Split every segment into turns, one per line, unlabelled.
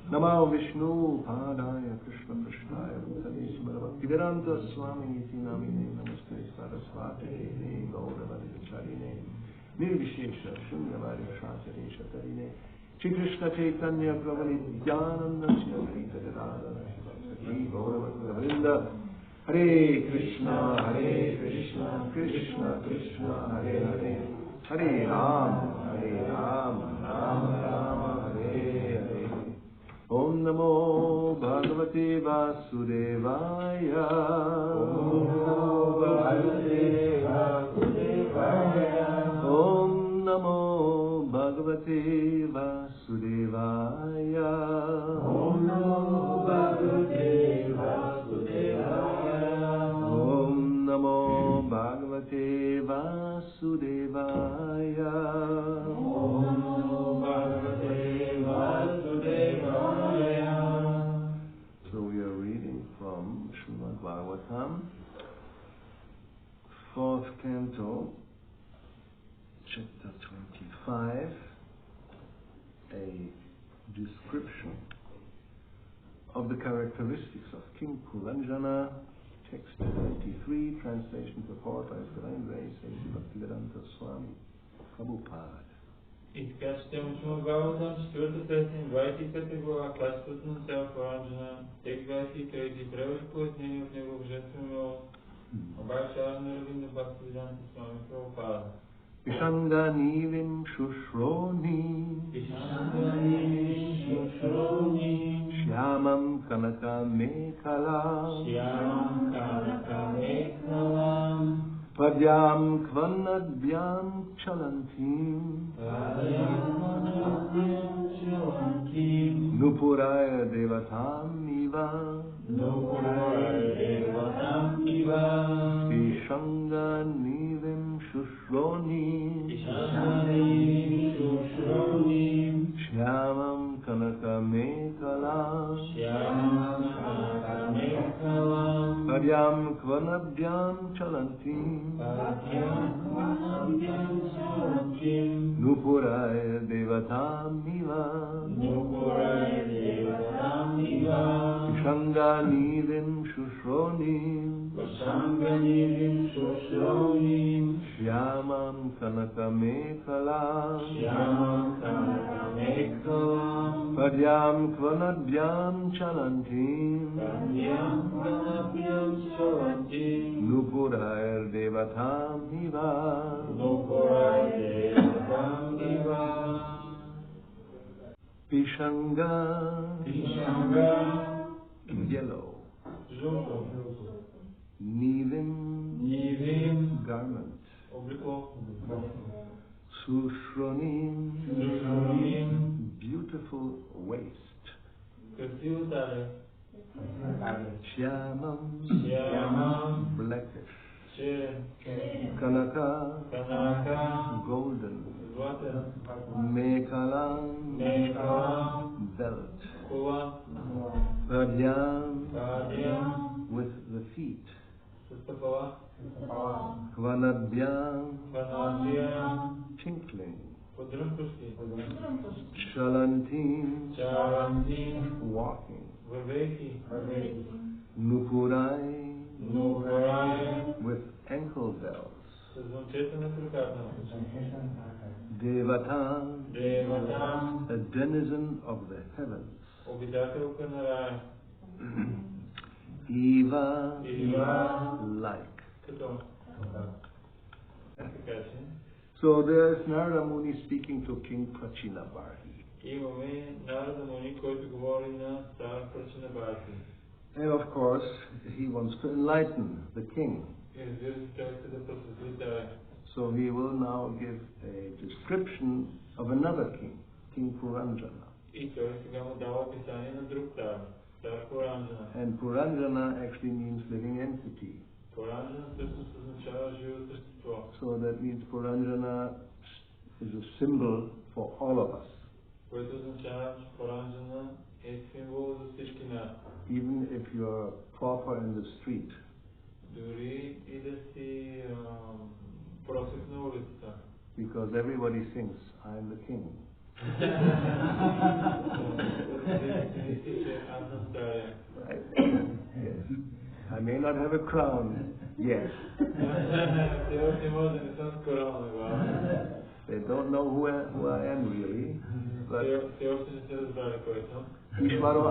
Namo Vishnu Padaya Krishna Krishnaya Bhutale Srimad Bhaktivedanta Swami Iti Namine Namaste Saraswati Devi Gauravani Vicharine Nirvishesha Shunyavadi Shantare Shatarine Shri Krishna Chaitanya Prabhu Nityananda Shri Advaita Gadadhara Shri Gauravani Vrinda Hare Krishna Krishna Krishna Hare Hare Hare Ram Rama Hare Hare Om Namo Bhagavate Vasudevaya Om Bhagavate Vasudevaya Om Namo Bhagavate Vasudevaya Om Namo Bhagavate Vasudevaya Om Namo Bhagavate Vasudevaya Om Namo Bhagavate Vasudevaya. So we are reading from Srimad Bhagavatam, 4th canto, chapter 25, a description of the characteristics of King Puranjana, text 23, translation purport by His Divine Grace, A.C. Bhaktivedanta Swami Prabhupada.
И така четем Шримад Бхагаватам, 4 песен, 25 глава, качеството на цял Пуранджана, текст 23, превод и пояснение от него божествена милост, обачава на Равинда Бхактивиданта Свами Прабхупада.
Vishanganivim Shushroni Shyamam Kanaka Mekala Padyam Kvanadvyam Chalantim Nupuraya Devatam Iva Vishanganivim Shushroni Shyamam Kanaka Mekala Padyam Kvanadvyam Chalantim Nupuraya Devatam Iva Vishanganivim Shushroni Shyamam Kanaka Mekala Padyam Kvanadvyam Chalantim Nupuraya Devatam Iva Pishanga yellow Nivim garment Sushronim beautiful waist Shyamam blackish Kanaka golden Mekalam belt Padyam with the feet Kvanadvyam tinkling Chalantim walking Nupurai with ankle bells Devatam a denizen of the heavens Eva like. So there is Narada Muni speaking to King Prachinabarhi. And of course, he wants to enlighten the king. So he will now give a description of another king, King Puranjana. And Puranjana actually means living entity. So that means Puranjana is a symbol for all of us. Even if you are proper in the street. Because everybody thinks, I am the king. I may not have a crown yet. They don't know who I am really, but Ishvaro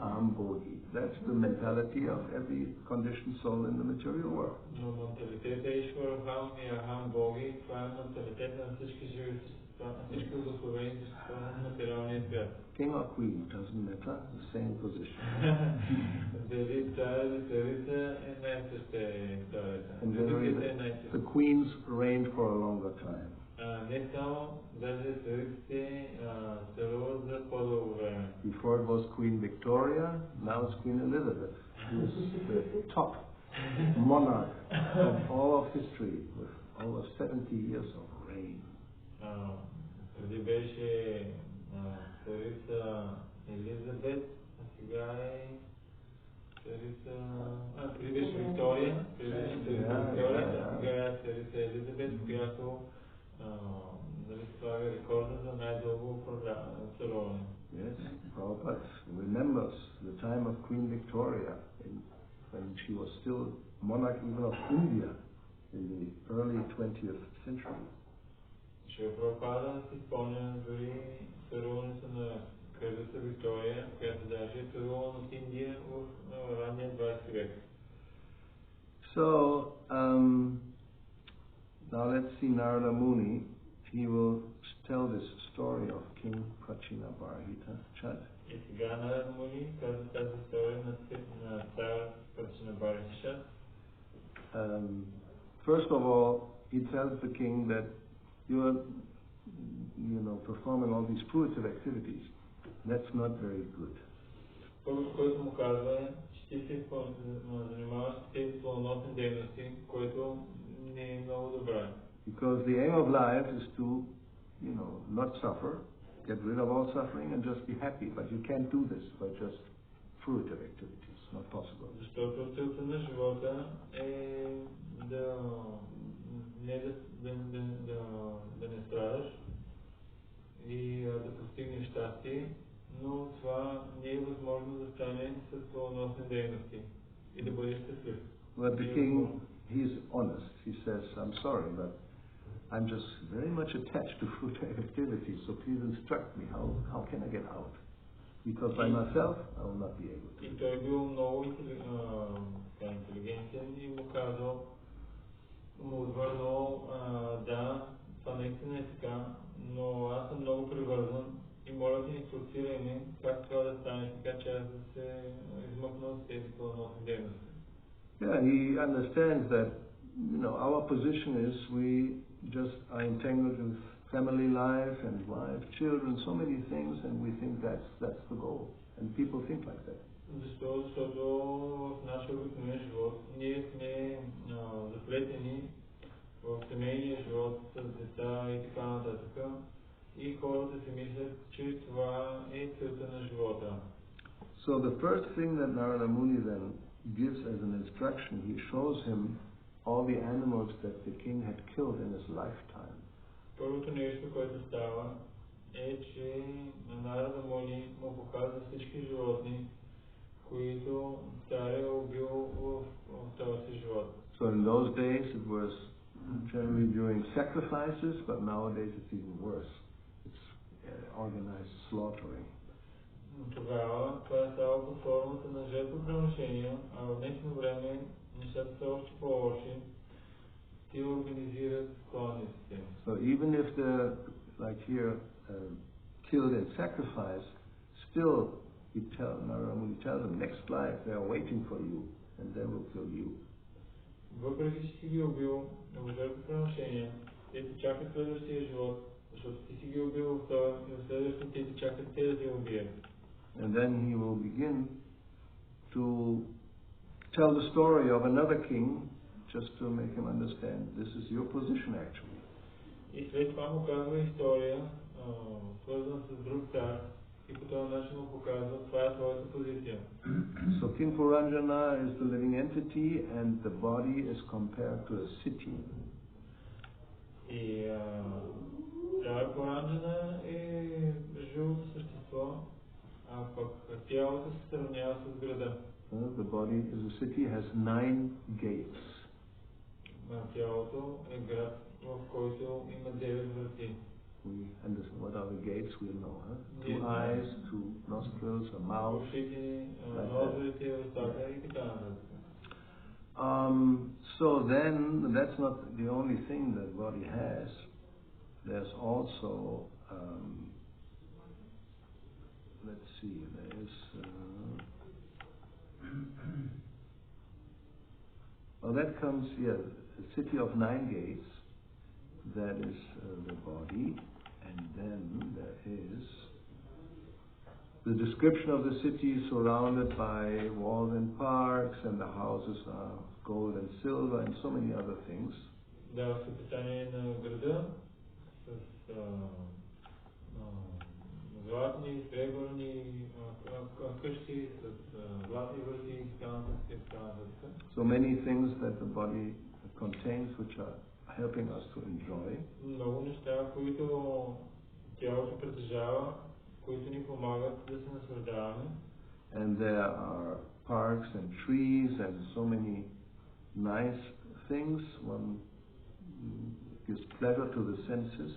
Aham Bodhi. That's the mentality of every conditioned soul in the material world. King or queen, doesn't matter, the same position. And generally the queens reigned for a longer time. Before it was Queen Victoria, now it's Queen Elizabeth, who is the top monarch of all of history, with over 70 years of reign.
Elizabeth, Victoria, Elizabeth, която слага рекорда за най-дълго управляване.
Yes, Prabhupada remembers the time of Queen Victoria when she was still monarch even of India in the early 20th century.
Prabhupada си спомня дори царуването на кралица Виктория, която даже е царувала от Индия в ранния 20 век.
So, now let's see Narada Muni. He will tell this story of King Prachinabarhita. Chad.
И сега Нарада Муни казва тази история на цар Prachinabarhita.
First of all, he tells the king that you are, performing all these fruitive activities. That's not very good.
Първото, което му казва е, че ти се занимаваш с тези планотни дейности, което не е много добре.
Because the aim of life is to, not suffer, get rid of all suffering and just be happy. But you can't do this by just fruitive activities. Not possible.
Защото целта на живота е да не страдаш и да постигнеш щастие, но това не е възможно да стане с планотни дейности и да бъдеш щастлив.
But the king, he's honest. He says, I'm sorry, but I'm just very much attached to fruitive activities, so please instruct me. How can I get out? Because by myself, I will not be able to.
И той бил много интелигентен и му отвърнал, да, това наистина е така, но аз съм много привързан и моля ти, инструктирай ми как това да стане, така че аз да се измъкна от тези планотни дейности.
Yeah, he understands that, our position is we just are entangled with family life and wife, children, so many things, and we think that's the goal. And people think like that.
Защото в нашия обикновен живот ние сме заплетени в семейния живот с деца и така нататък. И хората си мислят, че това е целта на живота.
So the first thing that Narada Muni then gives as an instruction, he shows him all the animals that the king had killed in his lifetime.
Първото нещо, което става, е, че Нарада Муни му показва всички животни, които царя е убил в този живот.
So in those days it was generally during sacrifices, but nowadays it's even worse. It's organized slaughtering.
Тогава това става под формата на жертвоприношения, а в днешно време нещата са още по-лоши. Те организират кланиците.
So even if they're, like here, killed in sacrifice, still Narada Muni tells them, next life they are waiting for you, and they will kill you.
Въпреки че си ги убил в жертвоприношения, те ти чакат следващия живот, защото ти си ги убил в това и в следващия те ти чакат те да те убият.
And then he will begin to tell the story of another king, just to make him understand this is your position actually.
И след това му казва история, свързана с друг цар, и по този начин му показва това е твоята позиция.
So King Puranjana is the living entity and the body is compared to a city.
И цар Puranjana е живото същество, а пък тялото се сравнява с града.
The body is a city, has 9 gates.
Тялото е град, в който има 9 врати.
We understand what are the gates, we know. 2 eyes, 2 nostrils, a mouth. So then, that's not the only thing that body has. There's also, let's see, there's, well, that comes here, the city of 9 gates, that is the body, and then there is the description of the city surrounded by walls and parks, and the houses are gold and silver, and so many other things.
Да, описание на града с златни, сребърни къщи, с златни врати и така нататък.
So many things that the body contains, which are helping us to enjoy.
Много неща, които тялото притежава, които ни помагат да се наслаждаваме.
And there are parks and trees and so many nice things. One gives pleasure to the senses.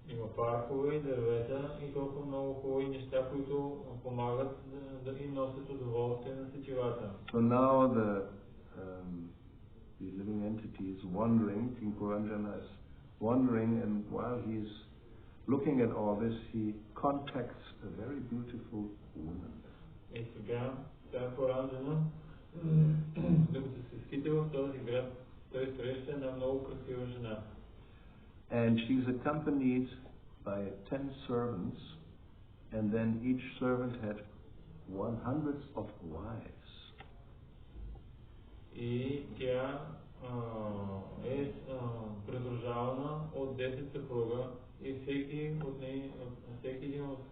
Има паркове и дървета и толкова много хубави неща, които помагат да им носят удоволствие на сетивата.
So now the living entity is wandering, King Puranjana is wandering, and while he is looking at all this, he contacts a very beautiful woman.
И сега, Цар Пуранджана, докато се скита в този град, той среща една много красива жена.
And she's accompanied by 10 servants, and then each servant had 100 of wives.
И тя е придружавана от 10 съпруга и всеки един от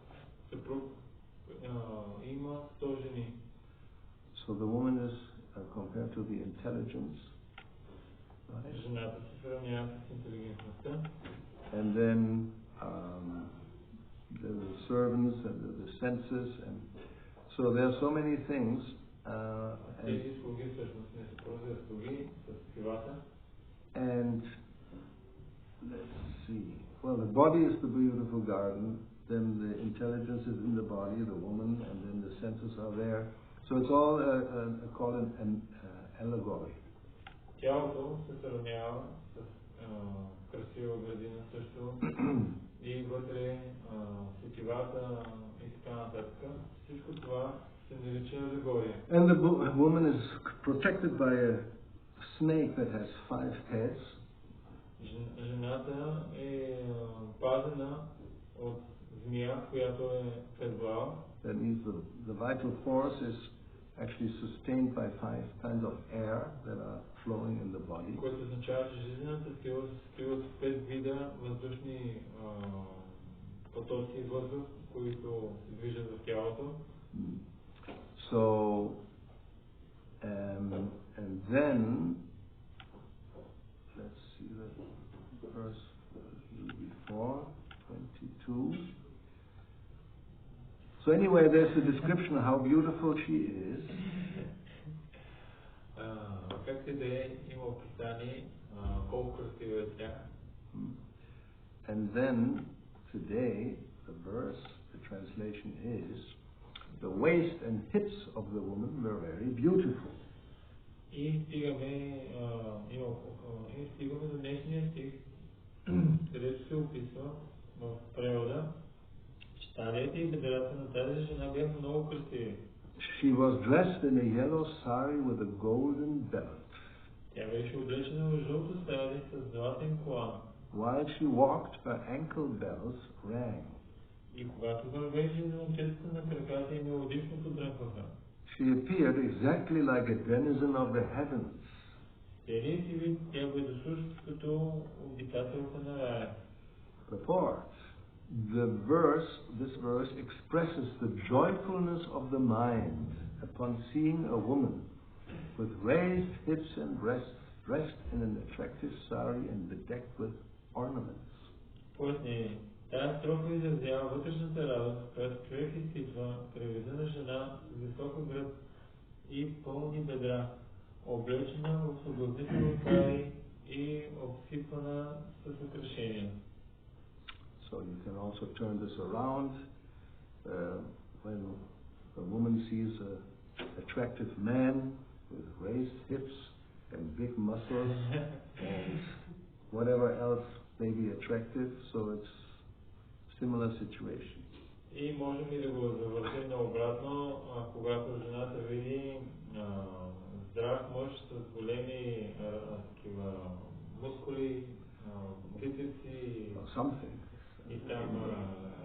съпруг има 100 жени.
So the woman is compared to the intelligence.
Жената се сравнява с интелигентността.
And then the servants and the senses, and so there are so many things. And let's see. Well, the body is the beautiful garden. Then the intelligence is in the body, the woman, and then the senses are there. So it's all called an allegory.
Тялото се сравнява с красива градина също и вътре сетивата и така нататък. Всичко това се нарича алегория.
And the woman is protected by a snake that has 5 heads.
Жената е пазена от змия, която е 5 глава.
That means the vital force is actually sustained by 5 kinds of air that are flowing in the body.
Което означава, че жизнената сила се състои от 5 вида въздушни потоци въздух, които се движат в тялото.
So, and then, let's see the verse before, 22. So anyway, there's a description of how beautiful she is. And then, today, the verse, the translation is, the waist and hips of the woman were very beautiful.
И стигаме до днешния стих, където се описва в превода, че талията и бедрата на тази жена бяха много красиви.
She was dressed in a yellow sari with a golden belt.
Тя беше облечена в жълто сари с златен колан.
While she walked, her ankle bells rang.
И когато вървеше, ножиците на краката ѝ мелодично подрънкваха.
She appeared exactly like a denizen of the heavens.
Целият си вид тя бе като обитателка на рая.
Purport. This verse expresses the joyfulness of the mind upon seeing a woman with raised hips and breasts, dressed in an attractive sari and bedecked with ornaments.
Тази строфа изразява вътрешната радост, която човек изпитва при вида на жена с високо гръб и пълни бедра, облечена в съблазнителни стаи и обсипана с украшения.
So you can also turn this around when a woman sees an attractive man with raised hips and big muscles and whatever else may be attractive, so it's similar situation.
И можем ли да го завършим наобратно, когато жената види здрав мъж с големи такива мускули, бицепси и там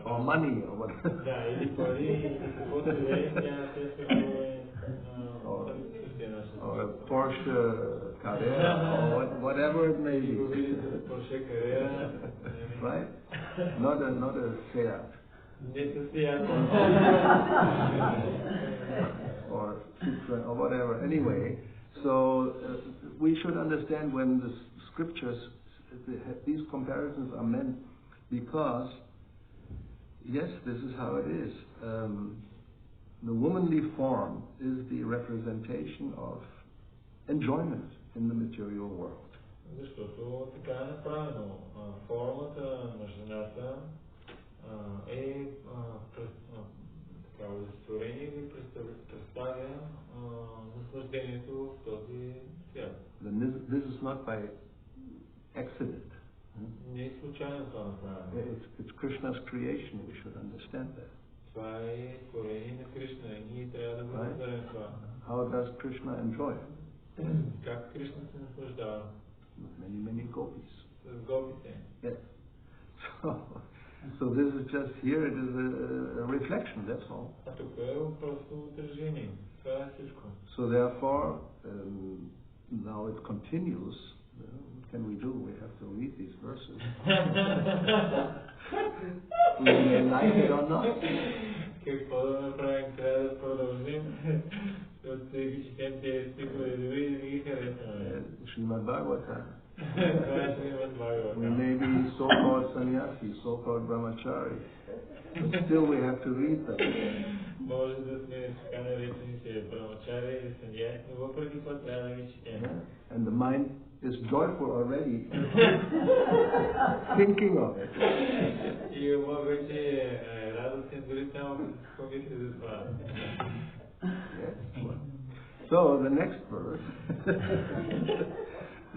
or money or whatever.
Да, или пари, или каквото е, тя също е
or a Porsche Carrera or whatever it may be.
Porsche Carrera.
Right? Not a Seat. or Citroen or whatever. Anyway, so we should understand when the scriptures, these comparisons are meant because, yes, this is how it is. The womanly form is the representation of enjoyment in the material world.
Защото така е направено. Формата на жената е така олицетворение или представя наслаждението в този свят.
This is not by accident.
Не е случайно това направено.
It's Krishna's creation. We should understand that.
Това е творение на Кришна и ние трябва да го разберем това.
How does Krishna enjoy it?
Как Кришна се наслаждава?
Many gopis.
С гопите.
Yes. So this is just here. It is a reflection. That's all.
А тук е просто отражение. Това е всичко.
So therefore, now it continues. What can we do? We have to read these verses. We may like it or not.
Какво да направим? Трябва да продължим. Защото ги четем тези стихове, дори да ги харесваме.
Srimad Bhagavatam.
Това е Srimad Bhagavatam.
We may be so-called sannyasi, so-called brahmachari, but still we have to read them.
Може да сме така наречените брамачари или саньяси, но въпреки това трябва да ги четем.
And the mind is joyful already thinking of it.
И ума вече е радостен дори само като се помисли за това.
Yes. So the next verse.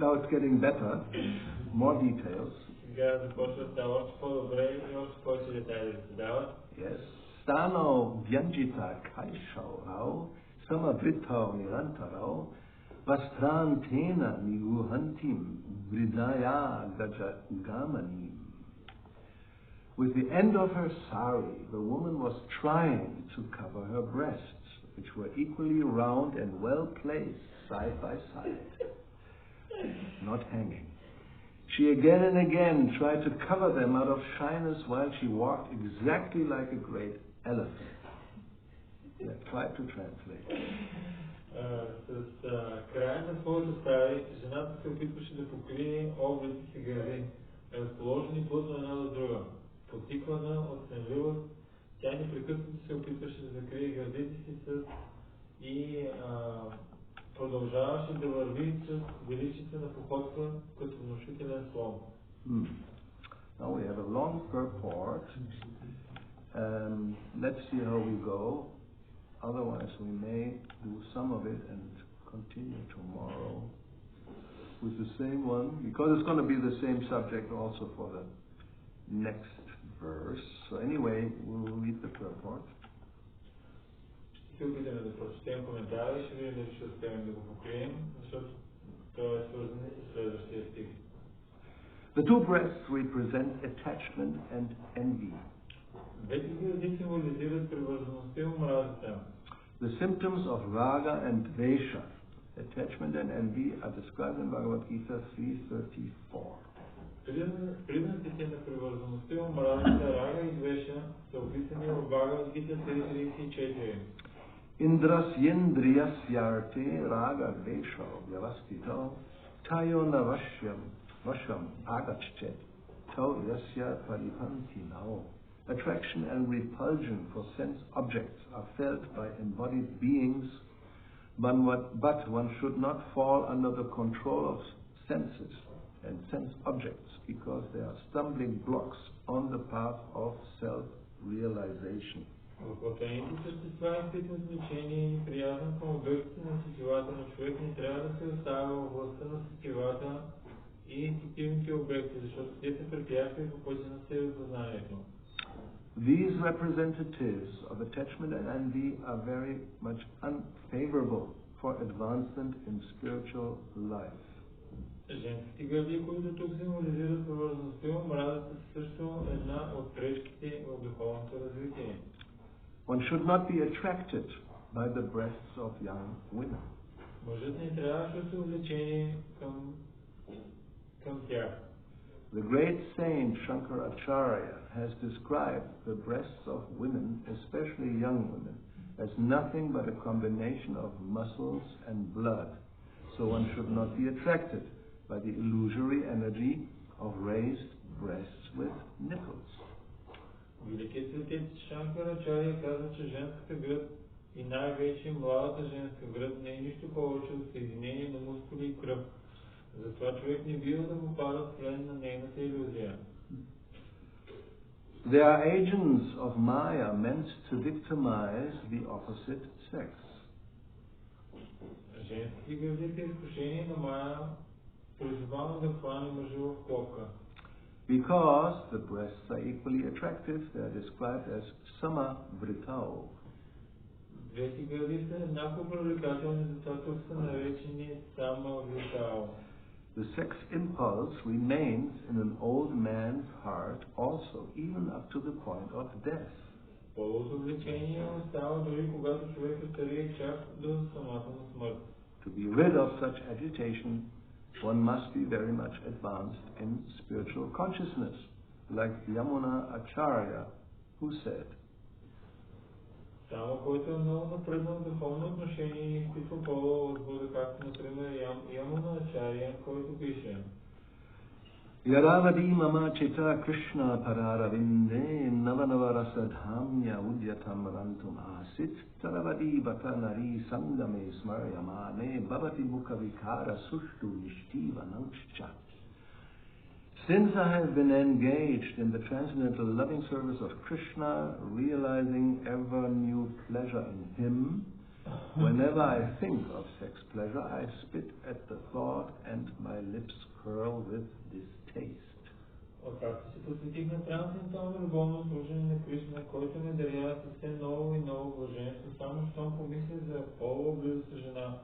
Now it's getting better. More details.
Сега започва да става още по-добре и още повече детайли да се дават.
Yes. Stano Vyanjita Kaishau Rao Samavritau Nirantarau Vastrantena Niguhantim Vridaya Gajagamanim. With the end of her sari, the woman was trying to cover her breasts, which were equally round and well placed side by side, not hanging. She again and again tried to cover them out of shyness while she walked exactly like a great elephant. Yeah, try to translate.
С края на своето стари, жената се опитваше да покрие облиците си гърди, разположени плътно една до друга. Потиквана от снежливост, тя непрекъснато се опитваше да закрие гърдите си и продължаваше да върви с величествена походка като внушителен слон.
Now we have a long purport. Let's see how we go. Otherwise we may do some of it and continue tomorrow with the same one, because it's going to be the same subject also for the next verse. So anyway, we'll read the purport.
Ще се опитаме да прочетем коментара и ще видим дали ще успеем да го покрием, защото това е свързано с следващия стих.
The two breasts represent attachment and envy.
Двете гърди символизират привързаността и омразата.
The symptoms of raga and dvesha, attachment and envy, are described in Bhagavad Gita 3:34.
Признаците на привързаността и омразата, рага и двеша, са описани в Бхагавад Гита 3:34.
Indrasyendriyasyarte raga dvesha vyavastito tayo vasham agachet tau yasya paripanti nao. Attraction and repulsion for sense objects are felt by embodied beings but one should not fall under the control of senses and sense objects because they are stumbling blocks on the path of self-realization.
Въплътените същества, изпитват влечение и неприязан към обектите на сетивата, но човек не трябва да се оставя във властта на сетивата и инстинктивните обекти, защото те са препятствия по пътя на себепознанието.
These representatives of attachment and envy are very much unfavorable for advancement in spiritual life.
Женските гърди, които тук символизират привързаността и омразата, са също една от пречките в духовното развитие.
One should not be attracted by the breasts of young women.
Мъжът не трябва да чувства влечение към тях.
The great saint Shankaracharya has described the breasts of women, especially young women, as nothing but a combination of muscles and blood. So one should not be attracted by the illusory energy of raised breasts with nipples.
Великият светец Шанкарачария казва, че женската гръд и най-вече младата женска гръд не е нищо повече от съединение на мускули и кръв. Затова човек не бива да попада в плен на нейната илюзия.
They are agents of Maya meant to victimize the opposite sex.
Женските гърди са изкушение на Мая, призовано да хване мъжа в клопка.
Because the breasts are equally attractive, they are described as sama vritao.
Двете гърди са еднакво привлекателни, затова тук са наречени сама вритао.
The sex impulse remains in an old man's heart also, even up to the point of death.
Половото влечение остава дори когато човек е старее чак до самата му смърт.
To be rid of such agitation, one must be very much advanced in spiritual consciousness, like Yamuna Acharya, who said,
Само който е много напреднал в духовно отношение и изпитва по възбуда, както например Ямуна Ачария, който пише:
Yaravadi mama chita Krishna pararavinde navanavarasadhamya udyatam rantum asit taravadi vatanari sangame smaryamane bhavati mukha vikara sushtu nishtiva nangscha. Since I have been engaged in the transcendental loving service of Krishna, realizing ever new pleasure in him, whenever I think of sex pleasure, I spit at the thought and my lips curl with distaste.
Откакто се посветих на трансцендентално любовно служение на Кришна, който ме дарява с все ново и ново блаженство, само щом помисля за полова близост с жена,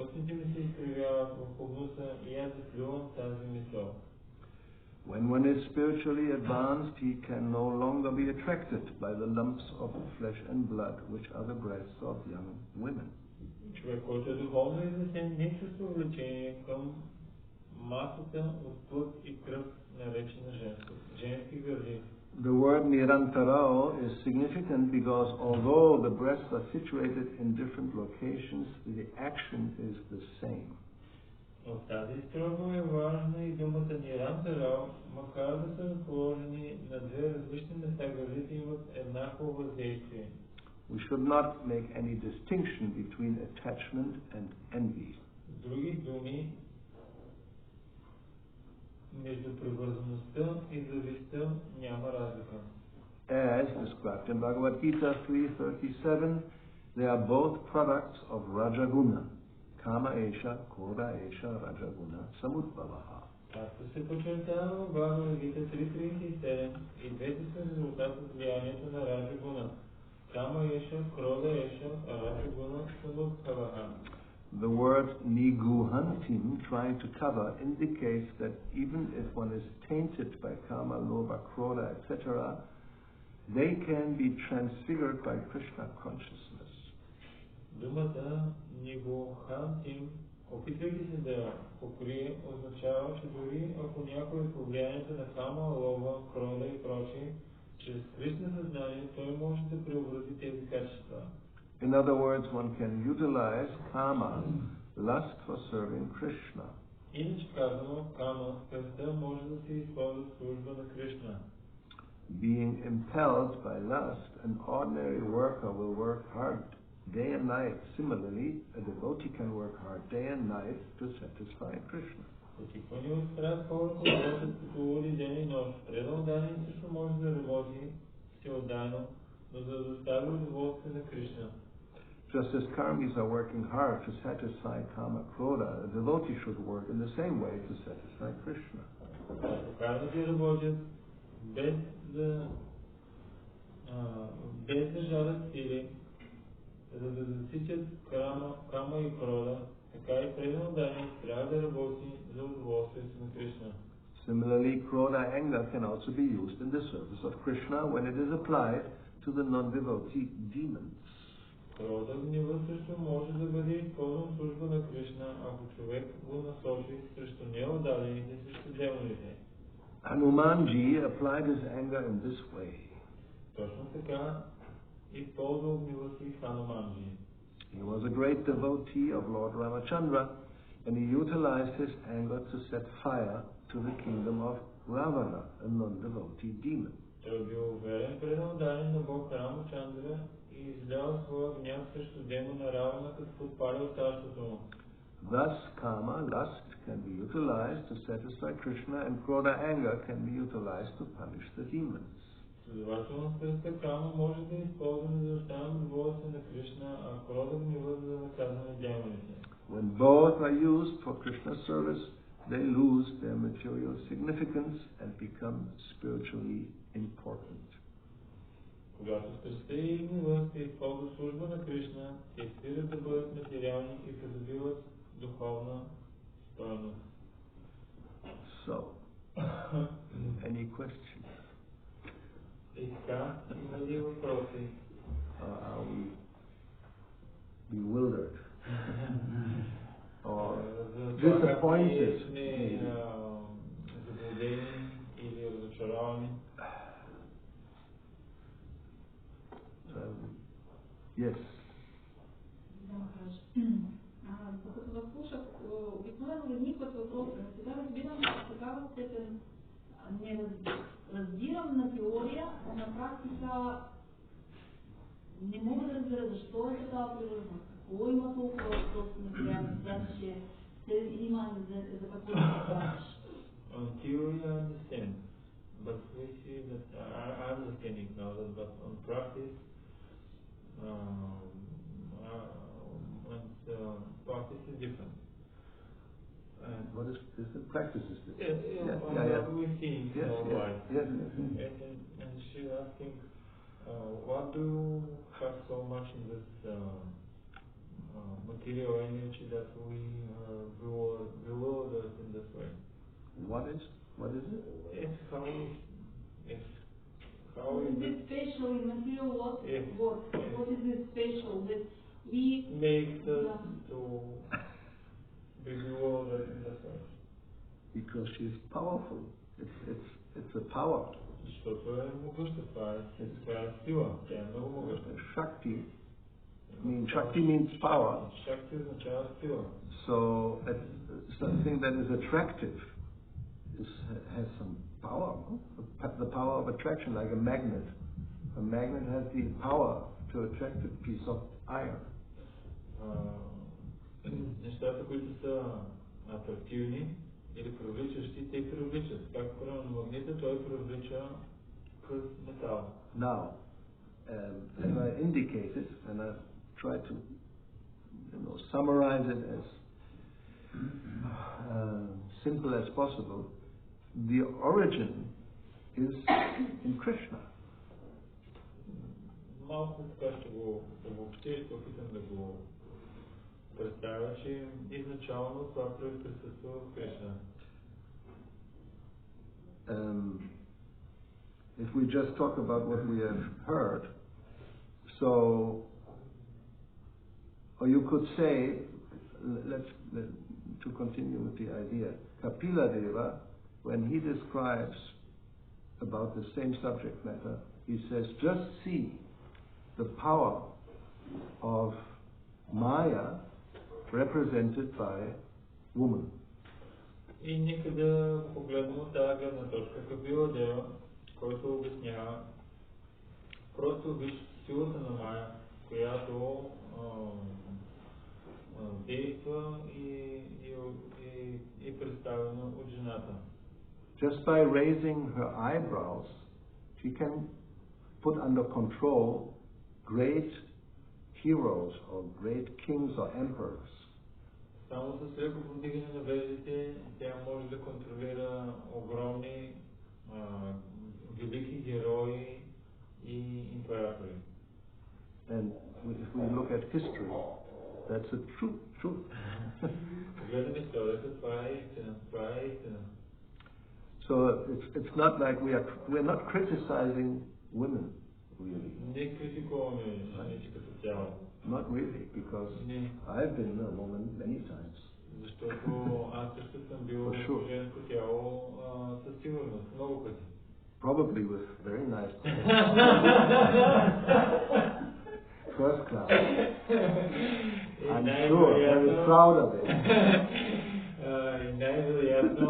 устните ми се изкривяват в обнуса и аз заплювам тази мисъл.
When one is spiritually advanced, he can no longer be attracted by the lumps of flesh and blood, which are the breasts of young women.
Човек, който е духовно известен, не чувства влечение към масата от плът и кръв, наречена женски гърди.
The word Nirantarao is significant because although the breasts are situated in different locations, the action is the same.
В тази строго е важна и думата Нирантарао, макар да са разположени на две различни места, гърдите имат еднакво въздействие.
We should not make any distinction between attachment and envy.
С други думи, между привързаността и завистта няма разлика.
As described in Bhagavad Gita 3:37, they are both products of Rajaguna. Kama Esha, Krodha Esha, Rajaguna, Samudbhavaha.
Както се подчертава в Бхагавад Гита 3.37, и двете са резултат от влиянието на Раджагуна. Кама Еша, Крода Еша, Раджагуна, Самудбхаваха.
The word Niguhantim, trying to cover, indicates that even if one is tainted by Kama, Lobha, Krodha, etc., they can be transfigured by Krishna consciousness.
Думата Нигухантим, опитвайки се да покрие, означава, че дори ако някой е под влиянието на Кама, Лова, Крода и прочие, чрез Кришна съзнание той може да преобрази тези качества.
In other words, one can utilize Kama, lust, for serving Krishna.
Иначе казано, Кама, страстта може да се използва в служба на Кришна.
Being impelled by lust, an ordinary worker will work hard day and night. Similarly, a devotee can work hard day and night to satisfy Krishna.
Какво ни отправят хората, работят като луди ден и нощ. Предно дани също може да работи всеотдайно, но за да достави удоволствие на Кришна.
Just as karmis are working hard to satisfy kama krodha, a devotee should work in the same way to satisfy Krishna.
Кармите работят без да жалят сили, за да засичат кама и крода, така и предно дани трябва да работи за удоволствието на Кришна.
Similarly, krodha anger can also be used in the service of Krishna when it is applied to the non-devotee demons.
Крода гнева също може да бъде използван в служба на Кришна, ако човек го насочи срещу неотдадените, срещу демоните.
Hanumanji applied his anger in this way.
Точно така използвал гнева си Хануманджи.
He was a great devotee of Lord Ramachandra, and he utilized his anger to set fire to the kingdom of Ravana, a non-devotee demon.
Той бил верен преданен на Бог Рамачандра и излял своя гняв срещу демона Равана, като подпалил царството му.
Thus, kama, lust, can be utilized to satisfy Krishna, and krodha, anger, can be utilized to punish the demons.
Следователно, страстта кама може да е използвана за оставане удоволствие на Кришна, а крода гнева за наказване демоните.
When both are used for Krishna's service, they lose their material significance and become spiritually important.
Когато страстта и гнева се използват в служба на Кришна, те спират да бъдат материални и придобиват духовна стойност.
So, any questions?
И така, има ли въпроси?
Are we bewildered? Or disappointed?
Заблудени или разочаровани?
Yes.
Докато вас слушах, обикновено възникват въпроси. Сега разбирам, че в такава степен не разбирам на теория, а на практика не мога да разбера защо е такава привързаност. Какво има толкова въпроси на теория, че има за какво да се правиш?
On theory I understand, but we see that I understand it now, but on practice, practice is different.
What is the practice is this?
We see in our life.
Yes.
And she's asking, what do you have so much in this material energy that we bewildered in this way?
What is it?
How is this special in material world? What is this special that we
makes us to be bewildered in this way?
Because she is powerful. It's a power.
Защото е могъща, това е сила, тя е много могъща.
Shakti means power.
Shakti означава сила.
So something that is attractive has some power. The power of attraction, like a magnet. A magnet has the power to attract a piece of iron.
Нещата, които са атрактивни или привличащи, те привличат. Както на магнита, той привлича къс метал.
Now, as I indicated, and I tried to summarize it as simple as possible, the origin is in Krishna.
Малко така ще го обобщя и ще опитам да го представя, че изначално това присъства в Кришна.
If we just talk about what we have heard, so, or you could say, to continue with the idea, Kapila Deva, when he describes about the same subject matter, he says, just see the power of Maya represented by woman.
И нека да погледнем от тази гледна точка Капила Дева, който обяснява просто виж силата на Майя, която действа и представено от жената.
Just by raising her eyebrows, she can put under control great heroes or great kings or emperors.
Само с леко повдигане на веждите, тя може да контролира огромни, велики герои и императори.
And if we look at history, that's a truth.
Гледаме историята, това е истина.
So it's not like we're not criticizing women, really.
Не критикуваме жените като цяло.
Not really, because I've been a woman many times.
Защото аз също съм бил женско тяло със сигурност, много пъти.
Probably with very nice first class. I'm sure, very proud of it.
Най-вероятно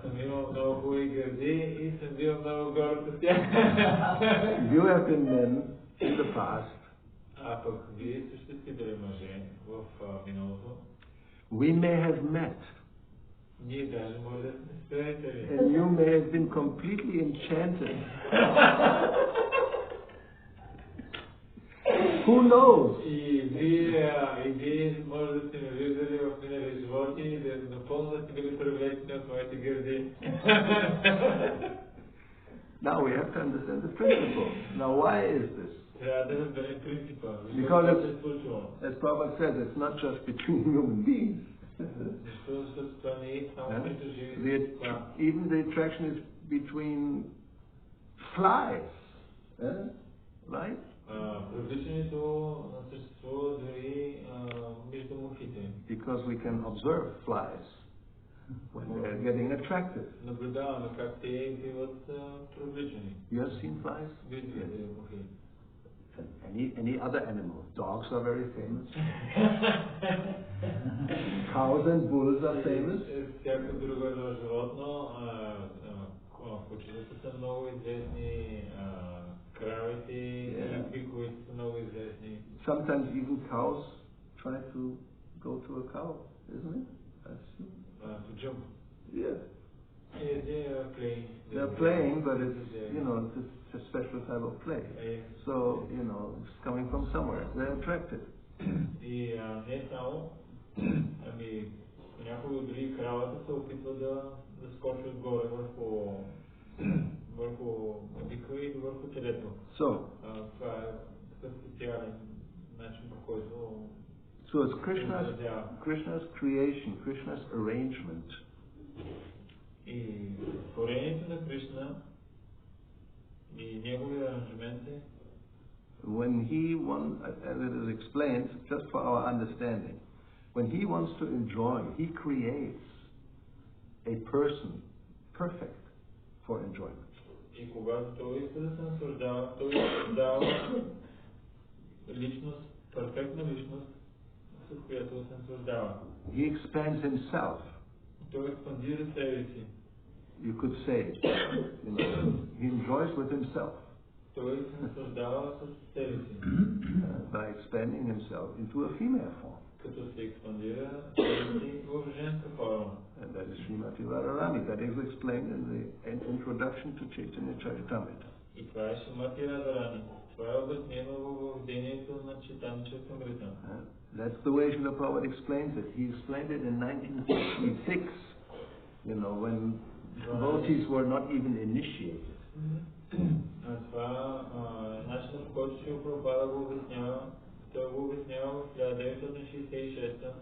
съм имал много хубави гърди и съм бил много горд от тях.
You have been men in the past.
А пък вие също сте били мъже в миналото.
We may have met.
Ние даже може да сме приятели.
And you may have been completely enchanted. Who knows?
И вие може да сте ме виждали в минали животи и да напълно сте били привлечени от моите гърди.
Now we have to understand the principle. Now why is this?
Трябва да разберем принципа.
Because as Prabhupada says, it's not just between human beings. Even the attraction is between flies, right? Because we can observe flies when they're getting attracted. You have seen flies?
Yes.
Any other animal? Dogs are very famous. Cows and bulls are famous.
Всяко друго едно животно, кучетата са много известни, кравите и биковете са много известни.
Sometimes even cows try to go to a cow, isn't it?
To jump.
Yeah.
They're
playing, but it's a special type of play. So, it's coming from somewhere. They're attracted.
И не само, понякога дори кравата се опитва да скочи отгоре върху бика и върху телето. Това е такъв специален начин, по който
So it's Krishna's creation, Krishna's arrangement.
И творението на Кришна и неговия аранжимент е
when he wants, as it is explained, just for our understanding, when he wants to enjoy, he creates a person perfect for enjoyment.
И когато той иска да се наслаждава, той създава личност, перфектна личност, с която се наслаждава.
He expands himself.
Той експандира себе си.
You could say, he enjoys with himself.
Той се наслаждава с себе си.
By expanding himself into a female form.
Като се експандира себе си в женска форма.
And that is Srimati Radharani. That is explained in the introduction to Chaitanya Charitamrita.
И това е Шримати Радарани. Това е обяснено във въведението на Чайтanya Чаритамрита.
That's the way Srila Prabhupada explains it. He explained it in 1966, when devotees were not even initiated.
Това начинът, по който Шрила Прабхупада го обяснява, той го обяснява в 1966,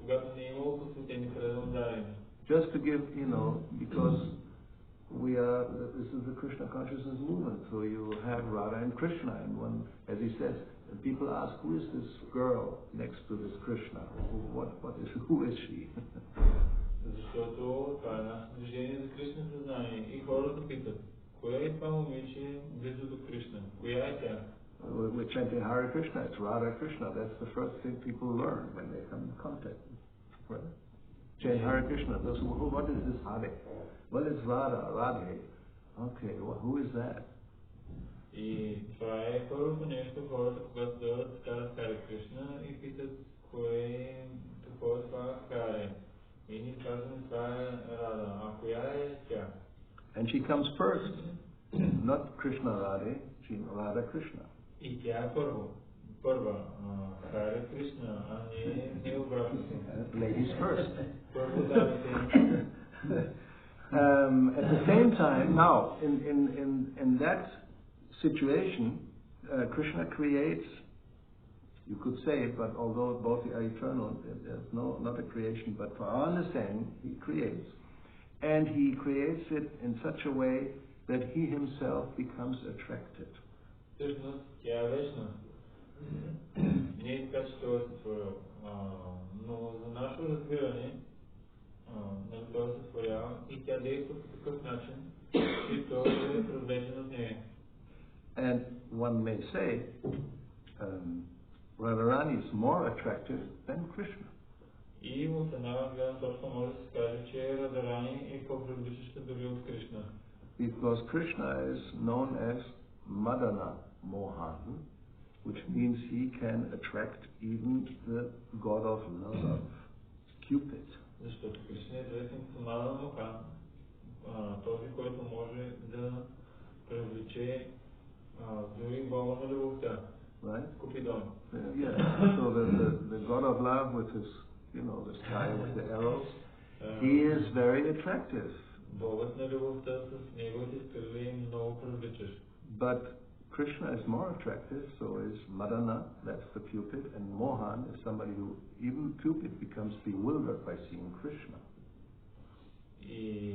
когато не е имало посветени преданодарени.
Just to give, because this is the Krishna consciousness movement, so you have Radha and Krishna, and as he says, people ask, who is this girl next to this Krishna? Who is she?
Защото това е нашето движение за Кришна съзнание. И хората питат, коя е това момиче близо до Кришна? Коя е тя?
We're chanting Hare Krishna, it's Radha Krishna. That's the first thing people learn when they come in contact. Right? Chant Hare Krishna. What is this Hare? Well, it's Radha, Radhe. Okay, well, who is that?
И това е първото нещо, хората, когато дойдат, казват Харе Кришна и питат какво е това Харе. И ние казваме, това е Рада. А коя е тя?
And she comes first, not Krishna Radhe, Radha Krishna.
И тя е първа, Харе Кришна, а не обратното.
Ladies first.
Първо дамите.
At the same time, now, in that situation, Krishna creates, you could say, but although both are eternal, there's not a creation, but for our understanding, he creates. And he creates it in such a way that he himself becomes attracted.
Всъщност, тя е вечна. Не е така, че той е сътворил. Но за нашето разбиране, той се сътворява и тя действа по такъв начин, че той е привлечен от нея.
And one may say, Radharani is more attractive than Krishna.
И от една гледна точка може да се каже, че Радharani е по-привличаща дори от Кришна.
Because Krishna is known as Madana Mohan, which means he can attract even the god of love, Cupid.
Защото Кришна е известен като Мадана Мохан, този, който може да привлече дори бога на любовта.
Right?
Купидон.
Yeah. So the god of love with his, this guy with the arrows, he is very attractive.
Богът на любовта с неговите стрели е много привличащ.
But Krishna is more attractive, so is Madana, that's the Cupid, and Mohan is somebody who, even Cupid becomes bewildered by seeing Krishna.
И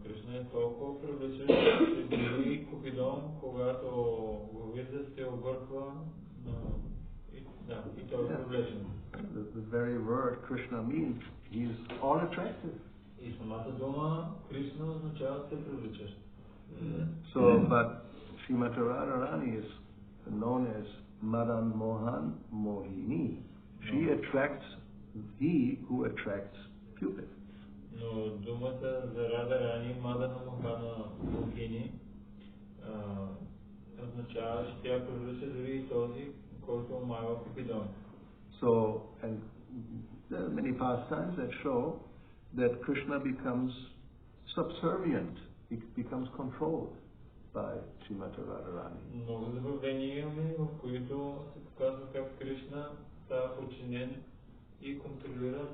Кришна е толкова привлечен, че дори Купидон, когато го вижда, се обърква и той е привлечен.
The very word Krishna means, he is all attractive.
И самата дума Кришна означава се привличащ.
So, but Srimati Radharani is known as Madan Mohan Mohini. She attracts he who attracts Cupid.
Но думата за Радharani, Мадана Мохана Mohini, означава, че тя привлича дори и този, който омайва Купидон.
So, and there are many pastimes that show that Krishna becomes subservient, he becomes controlled by Srimati Radharani.
Много забавления имаме, в които се показва как Кришна става подчинен и контролиран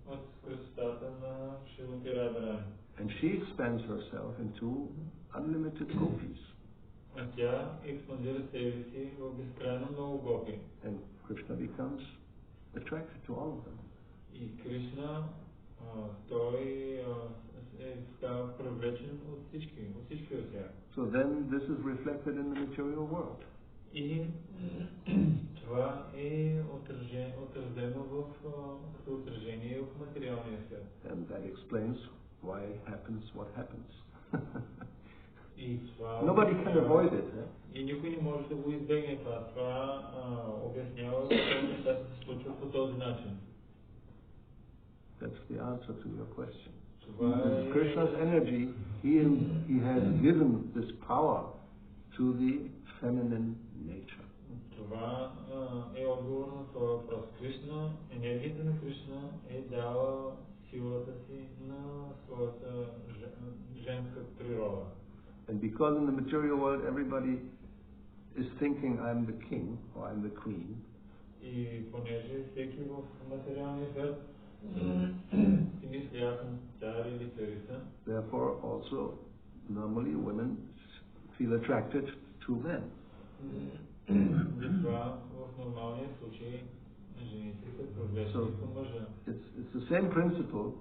от красотата на Шримати Радharani.
And she expands herself into unlimited gopis.
А тя експандира себе си в безкрайно много гопи.
And Krishna becomes attracted to all of them.
И Кришна, той става привлечен от всички от тях.
So then this is reflected in the material world.
И това е отразено като отражение в материалния свят.
And that explains why happens what happens.
И това
Nobody can avoid it.
И никой не може да го избегне това. Това обяснява защо нещата се случват по този начин.
That's the answer to your question.
With
Krishna's energy, he has given this power to the feminine nature.
Това е отговор на този въпрос. Кришна, енергията на Кришна е дала силата си на своята женска природа.
And because in the material world everybody is thinking I'm the king or I'm the queen,
И понеже всеки в материалния свят си мисли аз съм цар или царица,
therefore also normally women feel attracted to men.
затова в нормалния случай жените са привлечени към мъжа.
It's the same principle,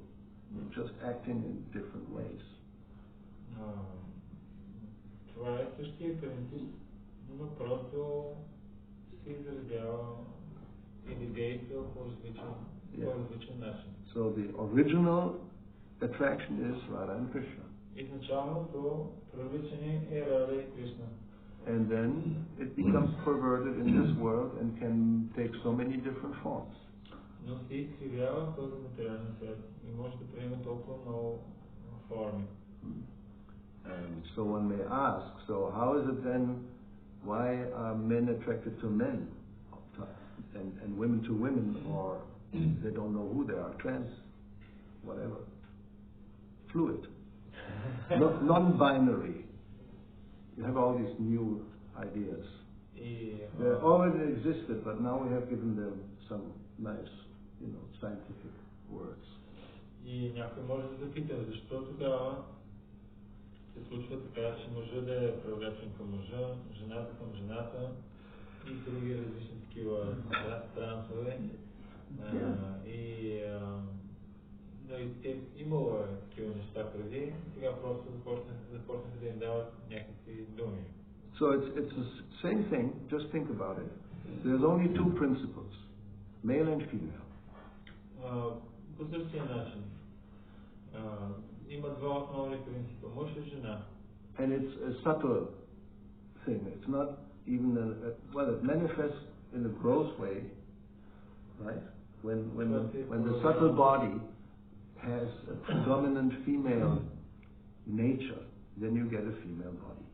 just acting in different ways.
Това е същия принцип, но просто се изразява или действа по различен начин.
So the original attraction is Radha and Krishna.
Изначалното привличане е Рада и Кришна.
And then it becomes perverted in this world and can take so many different forms.
Но се изкривява този материален свят и може да приеме толкова много форми.
And so one may ask, so how is it then Why are men attracted to men and women to women, or they don't know who they are, trans, whatever, fluid, non-binary. You have all these new ideas. They already existed, but now we have given them some nice, scientific words.
И някой може да запита, защо тогава се случва така, че мъжът да е привлечен към мъжа, жената към жената и други различни такива трансове. Имало такива неща преди, сега просто започнаха да им дават някакви думи.
So it's the same thing, just think about it. There's only two principles, male and female.
По същия начин. Има два основни принципа, мъж и жена.
And it's a subtle thing. It's not even it manifests in a gross way, right? When the subtle body has a predominant female nature, then you get a female body.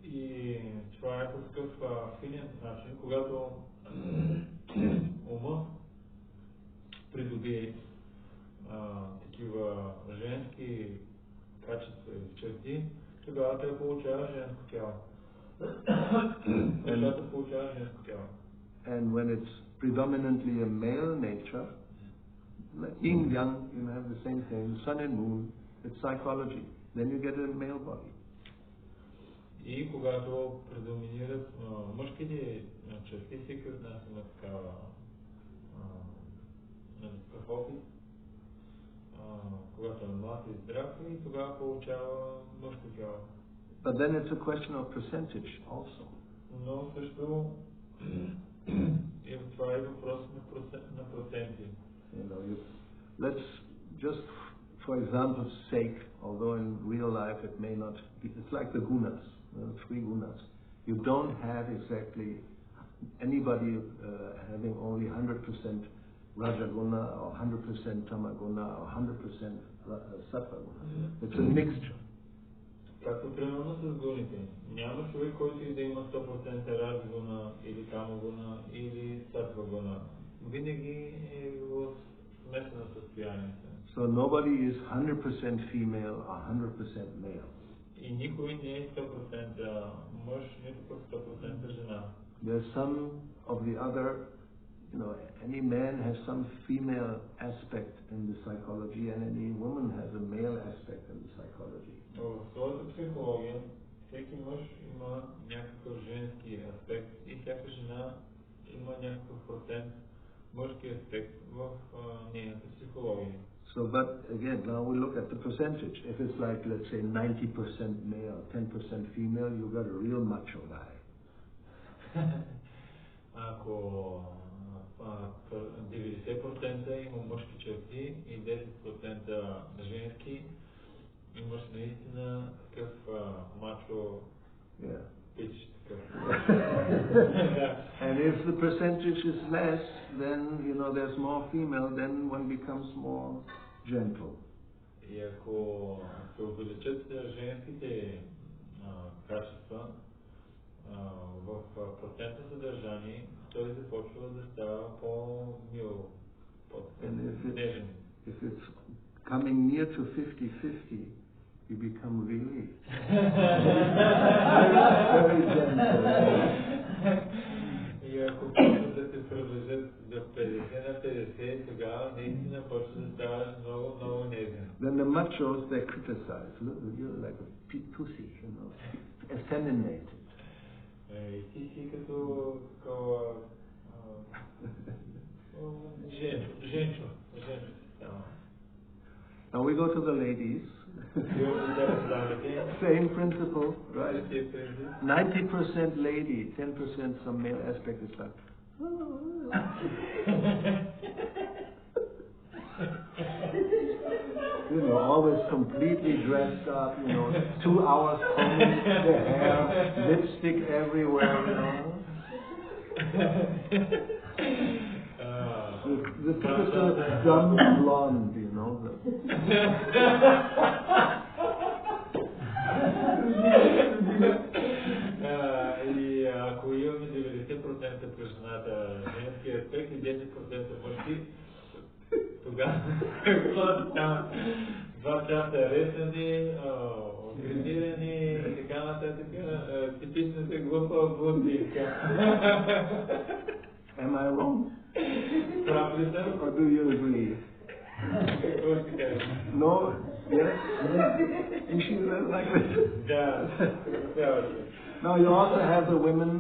И това е по такъв финен начин, когато ума придобие такива женски качества и черти, тогава той получава женско тяло. Защото получава женско тяло.
And when it's predominantly a male nature, like yin yang, you have the same thing, sun and moon, it's psychology. Then you get a male body.
И когато предоминират мъжките черти, всеки от нас има такъв опит, когато е млад и здрав, и тогава получава мъжко тяло.
But then it's a question of percentage also.
Но също това е въпрос на проценти.
Let's just, for example's sake, although in real life it may not be, it's like the gunas, three gunas. You don't have exactly anybody having only 100% Rajaguna or 100% Tamaguna or 100% Sattva-guna. It's a mixture.
Както примерно с гуните. Няма човек, който и да има 100% Раджагуна или Тамагуна или Sattva-guna. Винаги е в смесено състояние.
So nobody is 100% female or 100% male.
И никой не е 100% мъж, нито пък 100% жена.
There's some of the other, any man has some female aspect in the psychology, and any woman has a male aspect in the psychology.
В своята психология всеки мъж има някакъв женски аспект и всяка жена има някакъв процент мъжки аспект в нейната психология.
So, but again, now we look at the percentage. If it's like, let's say, 90% male, 10% female, you've got a real macho guy.
Ако 90% има мъжки черти и 10% женски, имаш наистина такъв мачо пич.
And if the percentage is less, then there's more female, then one becomes more gentle.
И ако се увеличат женските качества в процентно съдържание, той започва да става по-мил, по-нежен.
If it's coming near to 50-50, you become really very gentle.
И ако почват да се приближат до 50-50, тогава наистина почва да ставаш много, много нежен.
Then the machos, they criticize. Look, you're like a pussy, effeminated.
И ти си като такова женчо става.
Now we go to the ladies. Same principle, right? 90% lady, 10% some male aspect is like. Always completely dressed up, 2 hours combing the hair, lipstick everywhere, The typical dumb blonde,
10% мъжки, тогава два часа арестани, агресирани и така нататък, типичната глупа блудничка.
Am I wrong?
Прав ли съм?
Or do you agree? No? Yes? Issues like this? Now you also have the women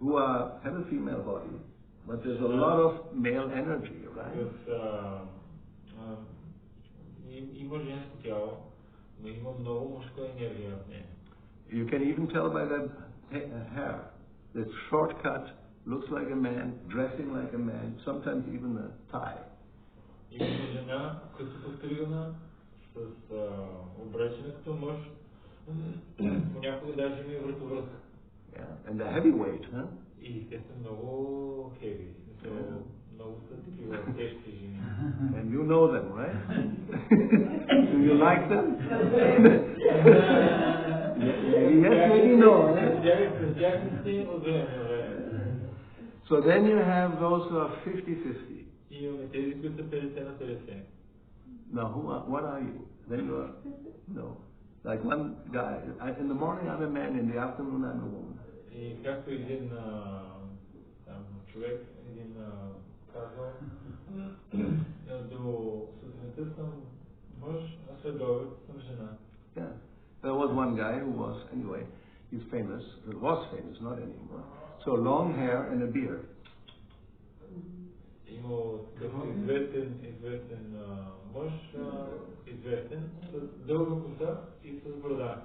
who have a female body, but there's a lot of male energy, right?
Има женско тяло, но има много мъжка енергия в нея.
You can even tell by that hair. It's shortcut, looks like a man, dressing like a man, sometimes even a tie.
Има жена, като постригана, с облечена като мъж, понякога даже има и вратовръзка.
Yeah, and the heavyweight, huh?
И те са много heavy, много са такива тежки жени.
And you know them, right? Do you like them? Yes, maybe no. So then you have those who are 50-50. Now, what are you? Then you are, no. Like one guy, in the morning I'm a man, in the afternoon I'm a woman.
И както един човек, един казал, до сутринта съм мъж, а след обед съм жена.
Yeah. There was one guy who was, anyway, he's famous, was famous, not anymore. So long hair and a beard.
Имал известен мъж, известен, с дълга коса и с брода.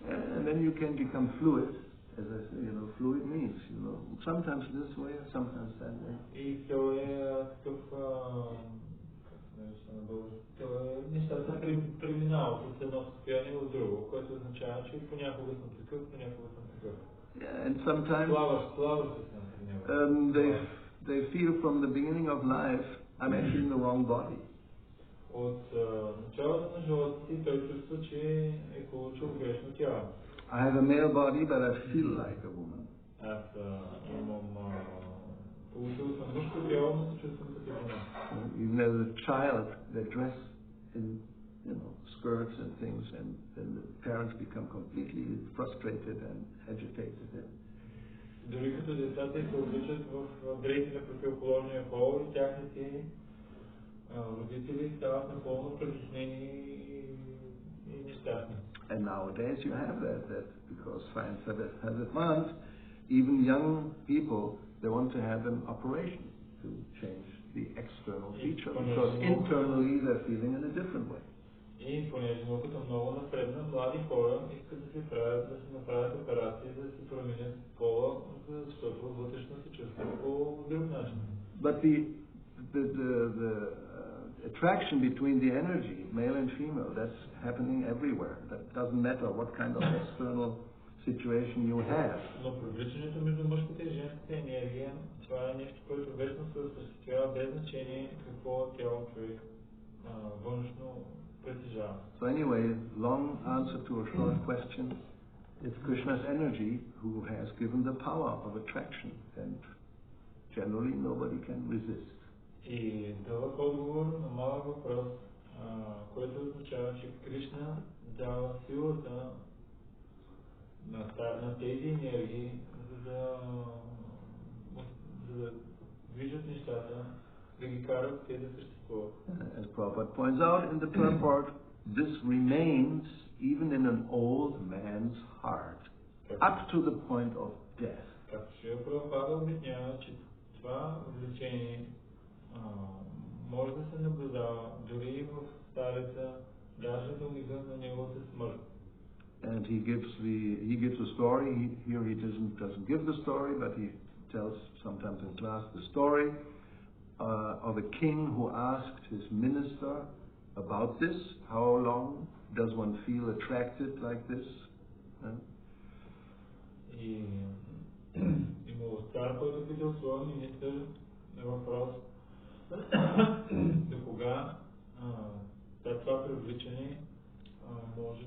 And then you can become fluid, as I say, fluid means, sometimes this way, sometimes that way.
И то е такъв, нещата преминава от едно състояние в друго, което означава, че понякога съм такъв, понякога съм такъв.
Yeah, and sometimes they feel from the beginning of life, I'm actually in the wrong body.
От началото на живота си той чувства, че е получил грешно тяло.
I have a male body, but I feel like a woman.
Аз имам получил съм мъжко тяло, но се чувствам като жена.
Even as a child, they dress in, skirts and things, and then the parents become completely frustrated and agitated.
Дори като децата се обличат в дрехи на противоположния пол и тяхните родители стават напълно притеснени и нещастни.
And nowadays you have that because science has advanced, even young people, they want to have an operation to change the external feature, because internally they're feeling in a different way.
И понеже науката много напредна, млади хора искат да се направят операции, да се променят пола, защото вътрешно се чувстват по друг начин.
But the attraction between the energy, male and female, that's happening everywhere. That doesn't matter what kind of external situation you have.
Но привличането между мъжката и женската енергия, това е нещо, което вечно се осъществява без значение какво тяло човек външно притежава.
So anyway, long answer to a short question. It's Krishna's energy who has given the power of attraction, and generally nobody can resist.
И дълъг отговор на малък въпрос, който означава, че Кришна дава силата на тези енергии, за да движат нещата, да ги карат те да съществуват.
As Prabhupada points out in the purport, this remains even in an old man's heart, up to the point of death.
Както Шрила Прабхупада обяснява, че това влечение може да се наблюдава дори и в стареца, даже до мига на неговата смърт.
And he gives a story. Here he doesn't give the story, but he tells sometimes in class the story of a king who asked his minister about this. How long does one feel attracted like this?
И имало цар, който питал своя министър на въпрос до кога това привличане може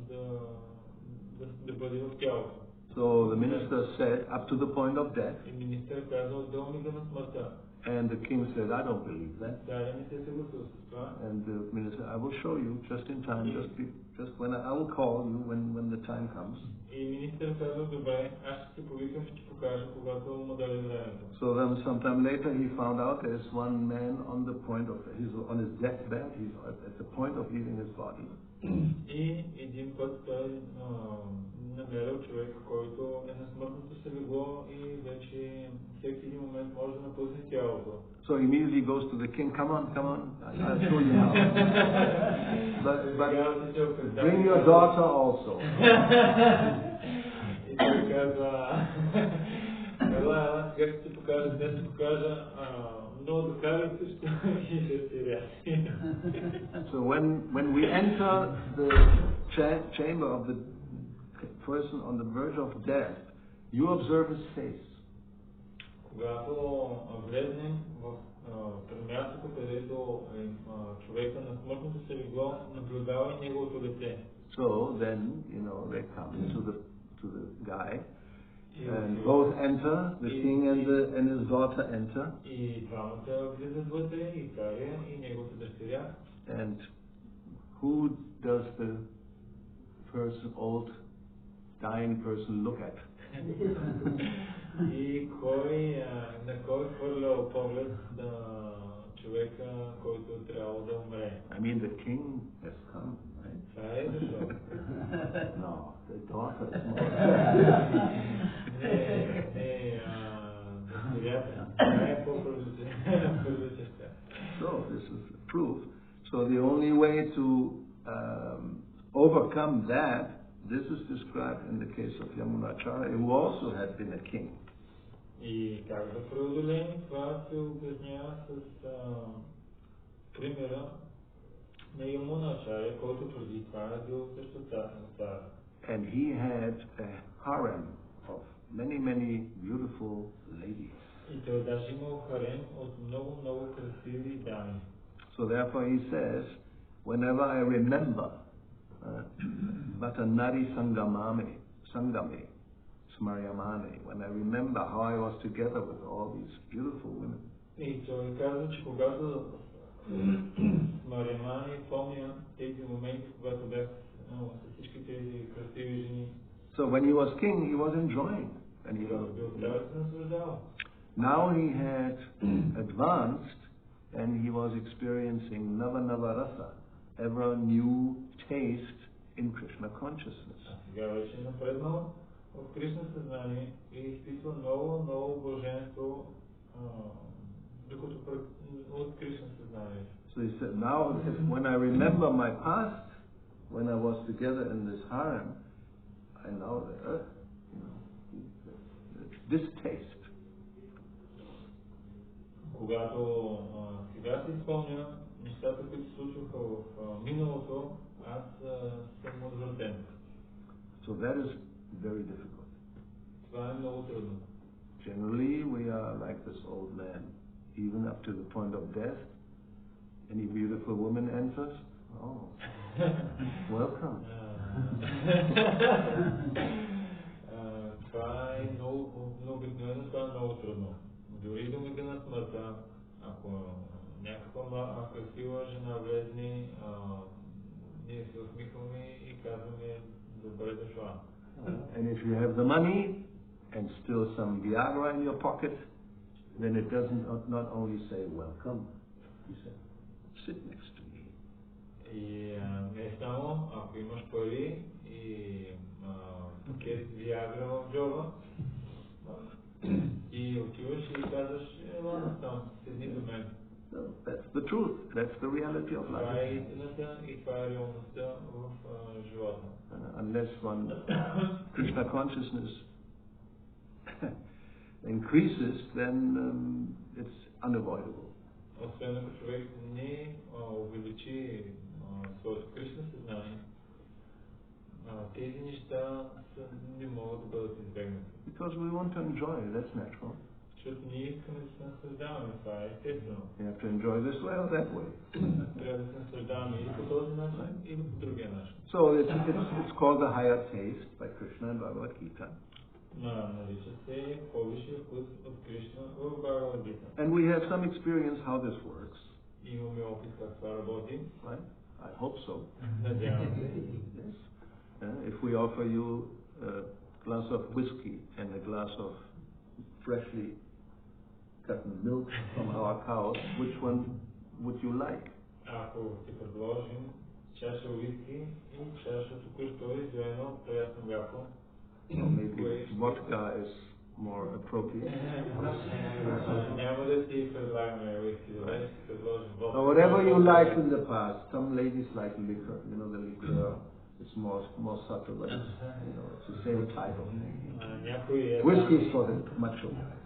да бъде в тялото.
So the minister said, up to the point of death.
И министър казал до мига на смъртта.
And the king said, I don't believe that. And the minister, I will show you just in time, just when I will call you when the time comes. So then sometime later he found out there's one man on the point of on his deathbed, he's at the point of leaving his body.
Намерил човек, който е на смъртното се легло и вече всеки един момент може да напусне тялото.
So immediately goes to the king, come on, I'll show you how. But bring your daughter also.
И той казва, ела, сега ще ти покажа, но докарайте и ще ти ряси.
So when we enter the chamber of the person on the verge of death, you observe his face.
Когато влезнем в мястото, където човека на смъртното се легло, наблюдава неговото лице.
So then, they come to the guy, and both enter, the king and his daughter enter.
И двамата влизат вътре, и царя, и неговата дъщеря.
And who does the old dying person look at?
И на кой хвърля поглед на човека, който трябва да умре?
I mean, the king has come, right?
Това е защо?
No, the daughter is more. So this is proof. So the only way to overcome that, this is described in the case of Yamunacharya, who also had been a king.
И как да преодолеем това се обяснява с примера на Ямуначаря, който преди това е бил също цар.
And he had a harem of many beautiful ladies.
И той даже имал харем от много красиви дами.
So therefore he says, whenever I remember Vatanari Sangame, Smaryamane, when I remember how I was together with all these beautiful women.
И той казва, че когато Смариамане помня тези моменти, когато бях с всички тези красиви жени.
So when he was king, he was enjoying. And he was now he had advanced and he was experiencing Nava Rasa, ever new taste in Krishna consciousness.
Сега вече напреднал в Кришна съзнание и изпитва ново блаженство от Кришна съзнание.
So he said, now when I remember my past, when I was together in this harem, I know that this taste.
Когато сега си спомня нещата, които се случваха в миналото, аз съм отвратен.
So that is very difficult.
Това е много трудно.
Generally, we are like this old man, even up to the point of death. Any beautiful woman enters, oh, welcome.
Това е много обикновено, това е много трудно. Дори до мига на смъртта, ако някаква красива жена влезне, ние се усмихваме и казваме добре дошла.
And if you have the money and still some Viagra in your pocket, then it doesn't not only say welcome, he said, sit next to me.
И не само, ако имаш пари и пакет Viagra в джоба, и отиваш и казваш, ела там, седни до мен.
So that's the truth. That's the reality of life.
Това е истината и това е реалността в живота.
Unless one Krishna consciousness increases, then it's unavoidable.
Освен ако човек не увеличи своето Кришна съзнание, тези неща не могат да бъдат избегнати.
Because we want to enjoy, that's natural.
Защото ние искаме да се наслаждаваме, това е естествено.
You have to enjoy this way or that way.
Трябва да се наслаждаваме или по този начин, или по другия начин.
So it's called the higher taste by Krishna and Bhagavad Gita. And we have some experience how this works. Right? I hope so. Yes. If we offer you a glass of whiskey and a glass of freshly gotten milk from our cows, which one would you like? Or maybe vodka is more appropriate. Or whatever you liked in the past. Some ladies like liquor. You know, the liquor is more subtle, but it's, it's the same type of thing. Whiskey is for the macho guys.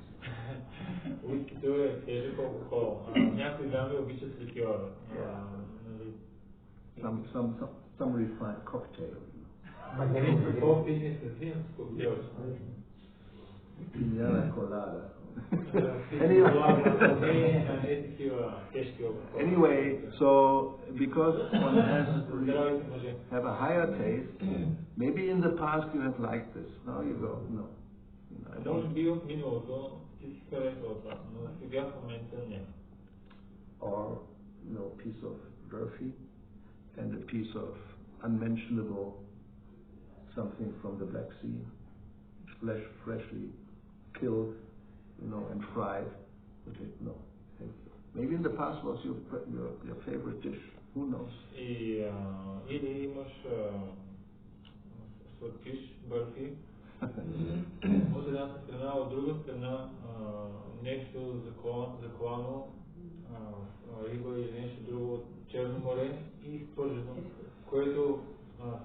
Some refined cocktail. Piñata colada. Anyway, so because one has to have a higher taste, maybe in the past you have liked this. Now you go, no. I don't. Or, piece of Durfee and a piece of unmentionable something from the Black Sea, freshly killed, and fried. No, thank you. Maybe in the past was your favorite dish. Who knows?
Или имаш сладкиш, бърфи, от една страна, от друга страна нещо заклано, риба или нещо друго от Черно море и спържено, което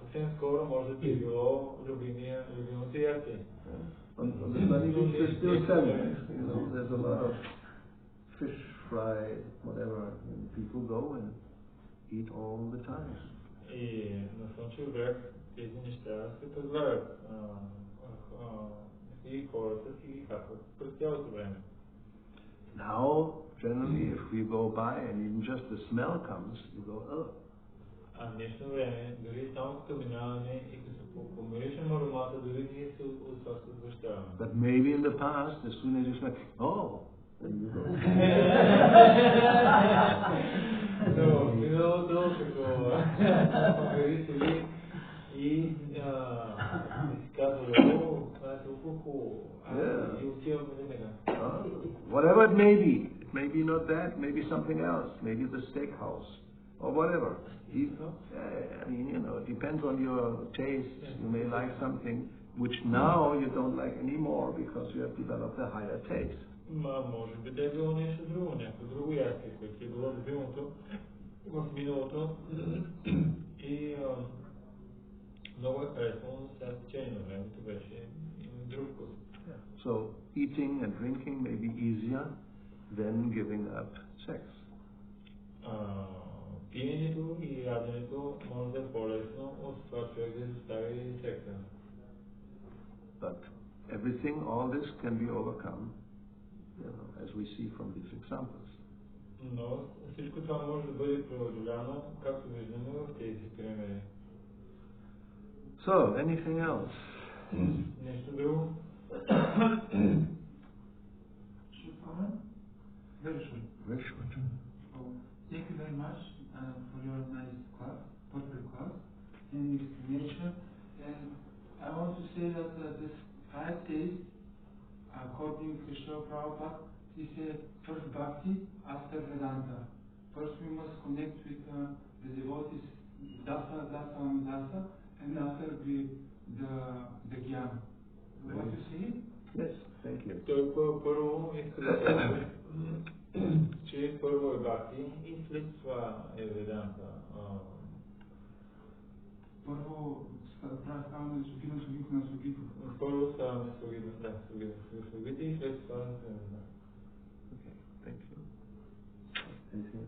съвсем скоро може да ти е било любимото ястие.
On the Sunny Beach they're still selling. There's a lot of fish fry, whatever, and people go and eat all the time.
И на Слънчев бряг тези неща се предлагат и хората си ги хапват през цялото време.
Now, generally, if we go by and even just the smell comes, you go, oh.
А в днешно време, дори само като минаваме и като помиришем аромата, дори ние се от това се отвръщаваме.
But maybe in the past, as soon as you smell, oh, there you go.
Но в миналото, като помиришели и си казвали, о, това е толкова хубаво, и отиваме веднага.
Whatever it may be. It may be not that, maybe something else, maybe the steakhouse. Or whatever. It depends on your taste. You may like something which now you don't like anymore because you have developed a higher taste.
Може би да е било нещо друго, някакво друго ястие, което е било любимото в миналото и много е харесвало, но сега с течение на времето беше друг вкус.
So eating and drinking may be easier than giving up sex.
Пиенето и яденето може да е по-лесно от това човек да изостави секса.
But everything, all this can be overcome, as we see from these examples.
Но всичко това може да бъде преодоляно, както виждаме в тези примери.
So, anything else?
Нещо друго?
Very short.
Thank you very much for your nice class, perfect class, and explanation. And I want to say that this high taste, according to Srila Prabhupada, he said first Bhakti, after Vedanta. First we must connect with the devotees, dasa, and after the Jnana. What you say?
Yes, thank you.
Първо искам да кажа, че първо е Бхакти и след това е Веданта.
Първо ставаме на Сугита.
Първо ставаме Сугита и след това е Веданта.
Okay, thank you. Anything?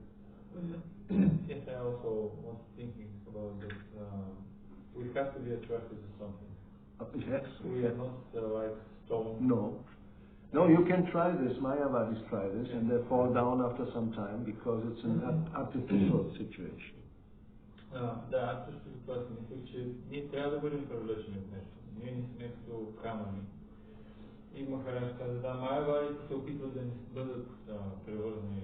Yes, I also was thinking about this. We have to be attracted to something.
Yes.
We are not like stone.
No, you can try this. Mayavadis try this, and they fall down after some time because it's an artificial situation.
Да, аз също това си мисля, че ние трябва да бъдем привлечени в нещо. Ние не сме като камъни. И Махарадж каза, да, майаварите се опитват да не бъдат превързани,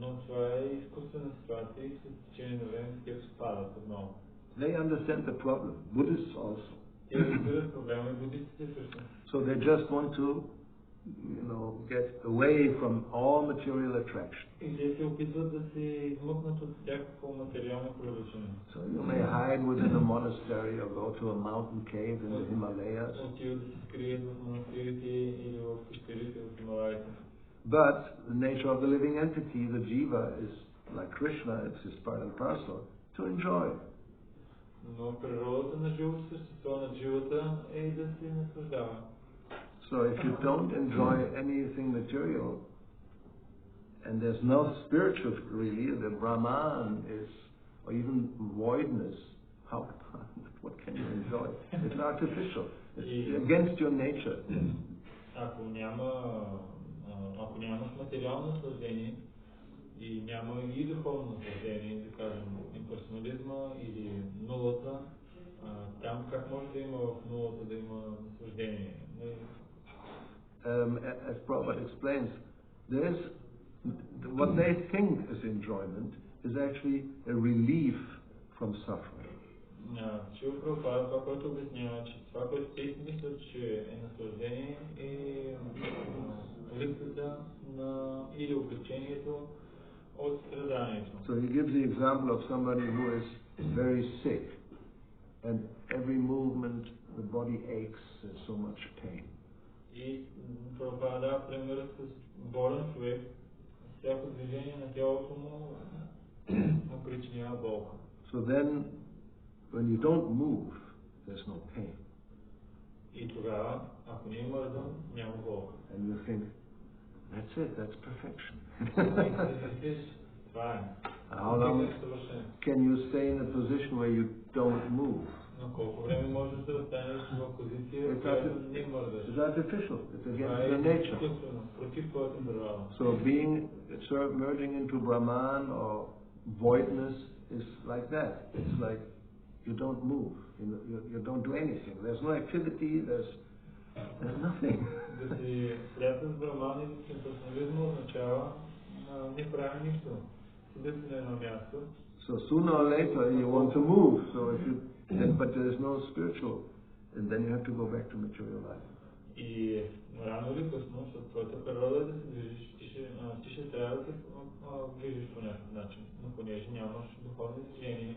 но това е изкуствена ситуация и с течение на време те спадат отново.
They understand the problem. Buddhists also.
Те разбират проблема и буддистите също.
So they just want to, get away from all material attraction.
И те се опитват да се измъкнат от всякакво материално привлечение.
So you may hide within a monastery or go to a mountain cave in the Himalayas.
Отиват да се скрият в монастирите или в пещерите в Хималаите.
But the nature of the living entity, the jiva, is like Krishna, it's his part and parcel, to enjoy.
Но природата на живото същество на дживата е да се наслаждава.
So if you don't enjoy anything material, and there's no spiritual really, the Brahman is, or even voidness, what can you enjoy? It's artificial. It's against your nature.
Ако нямаш материално наслаждение и няма и духовно наслаждение, да кажем имперсонализма или нулата, там как може да има в нулата да има наслаждение?
As Prabhupada explains, what they think is enjoyment is actually a relief from suffering.
Шрила Прабхупада, това, което обяснява, че това, което те мислят, че е наслаждение, е липсата на или облегчението от страданието.
So he gives the example of somebody who is very sick, and every movement the body aches, there's so much pain.
И Прабхупада дава пример с болен човек, всяко движение на тялото му причинява болка.
So then, when you don't move, there's no pain.
И тогава, ако не има ръдъм, няма болка.
And you think, that's it, that's perfection.
Това е.
How long can you stay in a position where you don't move?
Но колко време можеш да останеш в позиция, в която не мърдаш?
It's artificial. It's against your nature.
Против твоята природа.
So merging into Brahman or voidness is like that. It's like you don't move. You don't do anything. There's no activity. There's nothing.
Да си след с Брахман или с имперсонализма означава не прави нищо. Седи си на едно място.
So sooner or later you want to move. So but there is no spiritual, and then you have to go back to material life.
И рано или късно, защото твоята природа е да се движиш, ти ще трябва да се движиш по някакъв начин. Но понеже нямаш духовни движения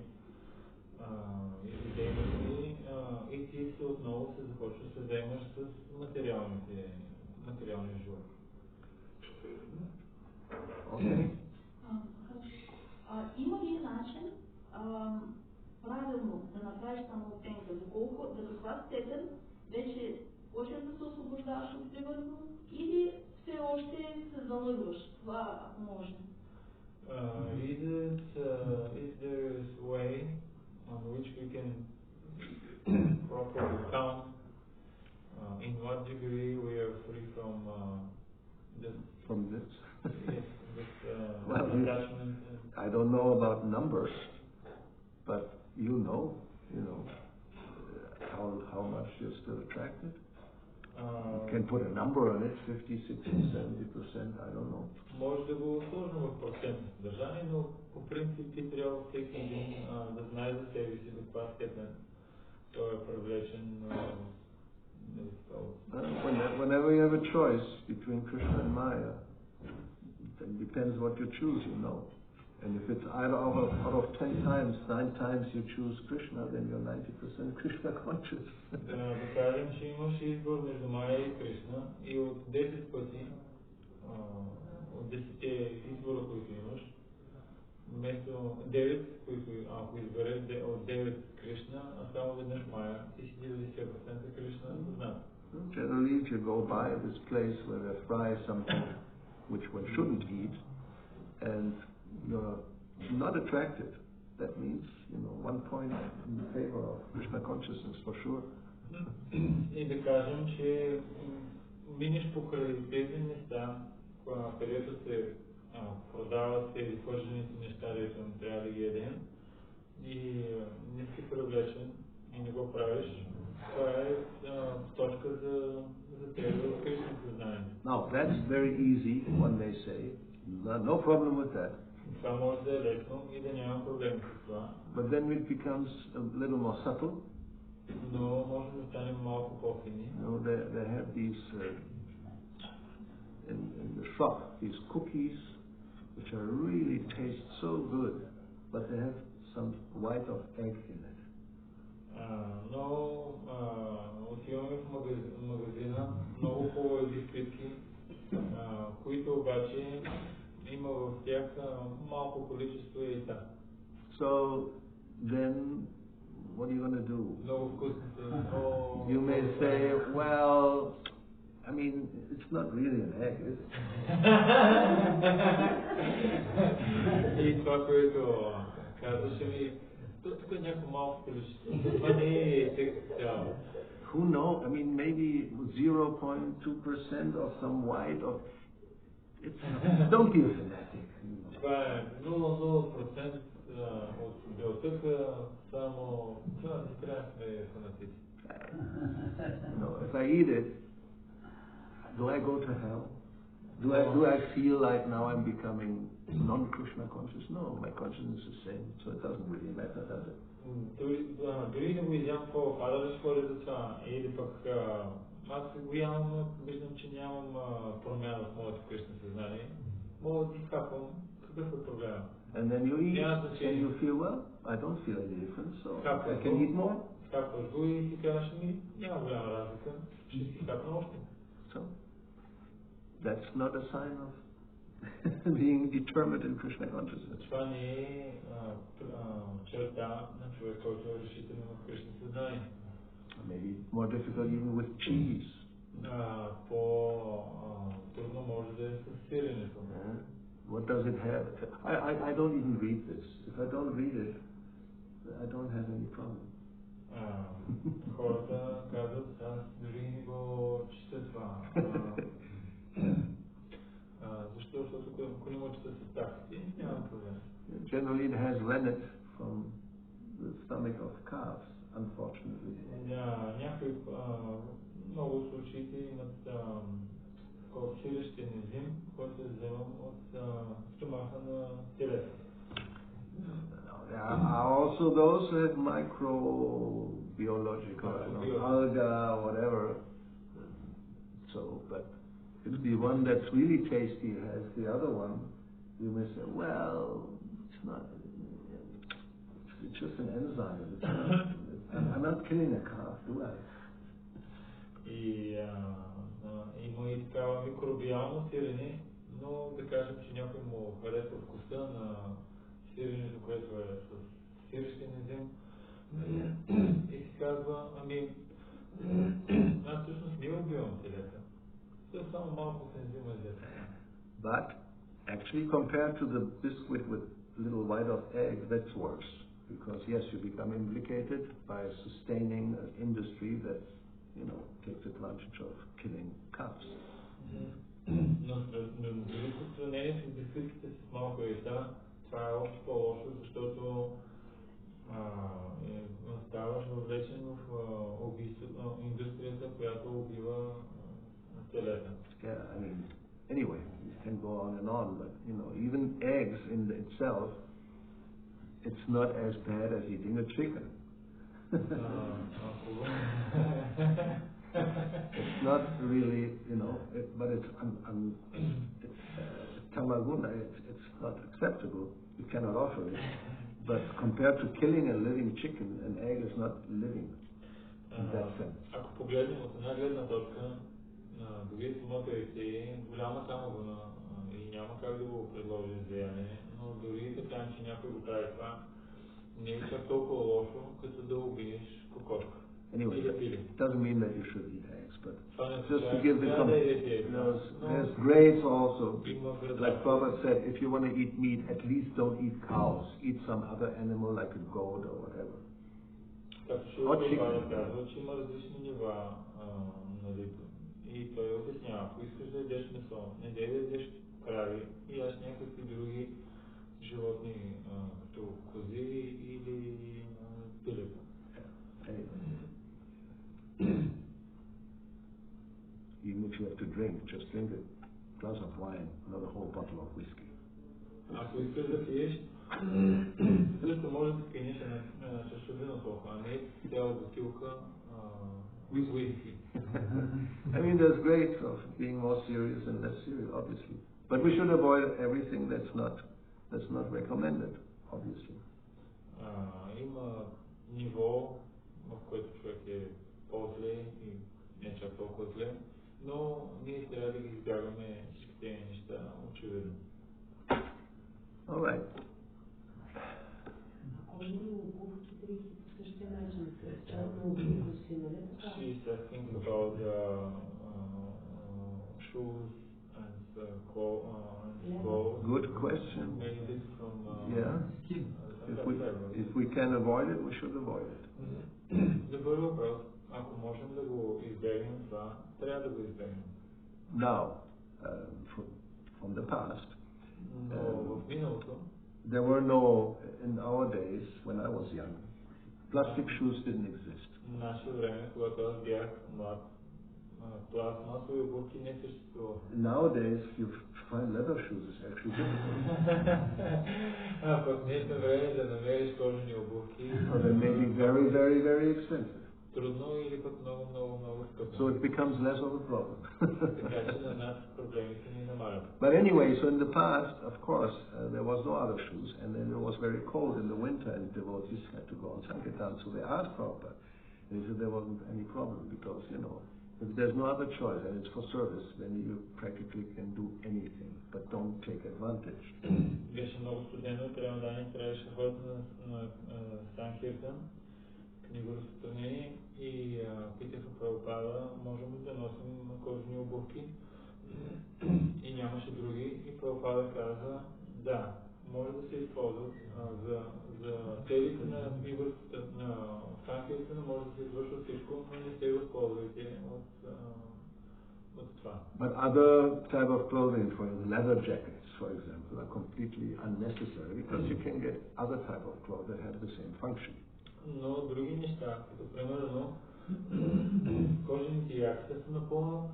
и дейности, и ти се отново се започваш да заемаш с материалния живот.
Okay.
Има ли начин правилно да направиш самооценка, до каква степен вече почваш да се освобождаваш от привързаност или все още се залъгваш? Това ако може.
Is there a way on which we can properly count in what degree we are free from this?
From this?
Yes, this
well,
attachment.
I don't know about numbers, but you know how much you're still attracted. You can put a number on it, 50, 60, 70%, I don't know.
Може да го сложим в процентно съдържание, но по принцип ти трябва всеки един да знае за себе си до каква степен той е привлечен.
Whenever you have a choice between Krishna and Maya, then it depends what you choose, And if it's either out of 10 times, 9 times you choose Krishna, then you're 90% Krishna conscious.
Да кажем, че имаш избор между Майя и Кришна и от 10 пъти, от 10 избора, които имаш, вместо 9, ако избереш от 9 Кришна, а само веднъж Майя, ти си 90% Кришна съзнат.
Generally, if you go by this place where they fry something which one shouldn't eat, and you're not attracted, that means, 1 point in favor of Krishna consciousness for sure.
И да кажем, че минеш покрай тези места, където се продават тези пържените неща, дето не трябва да ги ядем, и не си привлечен и не го правиш, това е точка за за тебе в Кришна съзнание.
Now, that's very easy, one may say. No problem with that.
Това може да е лесно и да няма проблем с това.
But then it becomes a little more subtle.
Но може да стане малко по-фини.
You know, they have these in the shop, these cookies, which are really taste so good, but they have some white of egg in it.
Но отиваме в магазина, много хубави бисквитки, които обаче има в тях малко количество яйца.
So then, what are you going to do?
Много вкусните.
You may say, well, I mean, it's not really an egg, is it?
И това, което казваше ми, тук е някакво малко количество. Това не е текст цяло.
Who knows? I mean, maybe 0.2% of some white of. Don't be a fanatic.
Това е 0,0% от белтъка, само това не трябва да сме фанатици.
No, if I eat it, do I go to hell? Do I feel like now I'm becoming non-Krishna conscious? No, my consciousness is the same, so it doesn't really matter, does it?
Дори да го изям какво, пада ли според за това? Или пък аз го ям, виждам, че нямам промяна в моето Кришна съзнание. Мога да изхапвам, какъв е проблема?
And then you eat, and you feel, well, I don't feel any difference, so I can eat more.
Хапваш го и си кажеш ми, няма голяма разлика, ще си хапна още.
So, that's not a sign of being determined in Krishna consciousness.
Това не е черта на човек, който е решителен в Кришна съзнание.
Maybe more difficult even with cheese.
По-трудно може да е с сиренето.
What does it have? I don't even read this. If I don't read it, I don't have any problem.
Хората казват, аз дори не го чета това. Защо? Защото ако не го чета съставките, няма проблем.
Generally it has rennet from the stomach of calves, unfortunately.
Някои много случаите имат сирещен ензим, който е вземан от стомаха на телета.
There are also those who have microbiological, alga, whatever. So, but if the one that's really tasty has the other one, you may say, well, it's not. It's just an enzyme. I'm not killing a calf, do I?
Има и такава микробиално сирене, но да кажем, че някой му харесва вкуса на сиренето, което е с сирещен ензим и си казва, аз всъщност не убивам телета. Това е само малко с ензима излезе.
But actually compared to the biscuit with little white of egg, that's worse. Because yes, you become implicated by sustaining an industry that, takes advantage of killing calves.
Но дори в сравнение с бисквитките с малко яйца, това е още по-лошо, защото ставаш въвлечен в индустрията, която убива телета.
Yeah, I mean, anyway, you can go on and on, but even eggs in itself, it's not as bad as eating a chicken. It's not really, but it's tamaguna. It's not acceptable. You cannot offer it. But compared to killing a living chicken, an egg is not living in that sense.
Ако погледнем от една гледна точка, дори самото яйце, голяма тамагуна и няма как да го предложи за яне, но дори да кажем, че някой го прави това, не е чак толкова лошо, като да убиеш кокошка.
Anyway, it doesn't mean that you should eat eggs, but just to give there's grades also. Like Prabhupada said, if you want to eat meat, at least don't eat cows. Eat some other animal like a goat or whatever.
Or chicken. Че има различни нива, и той обяснява, ако искаш да ядеш месо, не да ядеш крави и яш някакви други животни, като кози или пилета.
which you have to drink. Just drink a glass of wine, not a whole bottle of whiskey.
Ако искаш да пиеш, също може да пинеш една чаша вино толкова, а не цяла бутилка whisky.
I mean, there's grades of being more serious and less serious, obviously. But we should avoid everything that's not recommended, obviously.
Има ниво, в което човек е по-зле и не чак толкова зле, но ние трябва да ги избягаме всички тези неща, очевидно.
All right.
She's thinking about shoes and clothes.
Good question.
Made from
If we can avoid it, we should avoid it.
Добър въпрос. Ако можем да го избегнем това, трябва да го избегнем.
Now, from the past,
в миналото,
there were no, in our days, when I was young, plastic shoes didn't exist.
В наше време, когато аз бях млад, пластмасови обувки не съществуваха.
Nowadays, you find leather shoes is actually difficult.
В днешно време да намериш кожени обувки.
So they may be very, very, very expensive.
Трудно или пък много скъпо.
So it becomes less of a problem.
Така че на нас проблемите ни намалят.
But anyway, so in the past, of course, there was no other shoes, and then it was very cold in the winter, and devotees had to go on Sankirtan, so they asked Prabhupada. And he said there wasn't any problem, because, you know, if there's no other choice, and it's for service, then you practically can do anything, but don't take advantage.
Беше много студено, трябваше да ходят на Санкиртан, книга разпространение, и питаха Прабхупада, можем ли да носим кожени обувки? И нямаше други. И Прабхупада каза, да, може да се използват за целите на Санкиртана, може да се извършва всичко, но не се възползвайте от това.
But other type of clothing, for leather jackets, for example, are completely unnecessary, because you can get other type of clothes that have the same function.
Но други неща, като примерно кожените якета са напълно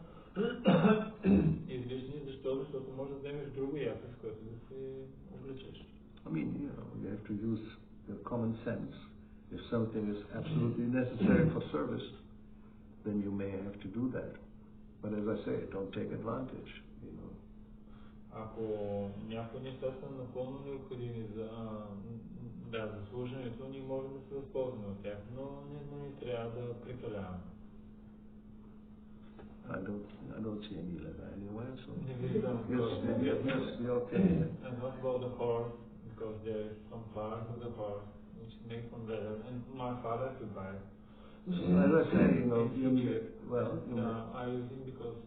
излишни. Защо? Защото можеш да вземеш друго яке, с което да се облечеш.
I mean, you know, you have to use your common sense. If something is absolutely necessary for service, then you may have to do that. But as I say, don't take advantage, you know.
Ако някои неща са напълно необходими за служенето, ние можем да се възползваме от тях, но не трябва да прекаляваме.
I don't see any leather anywhere, so
не виждам
you're okay.
And what about the horse? Because there is some part of the horse which is made from leather, and my father could buy it.
As I say, you know,
I use it because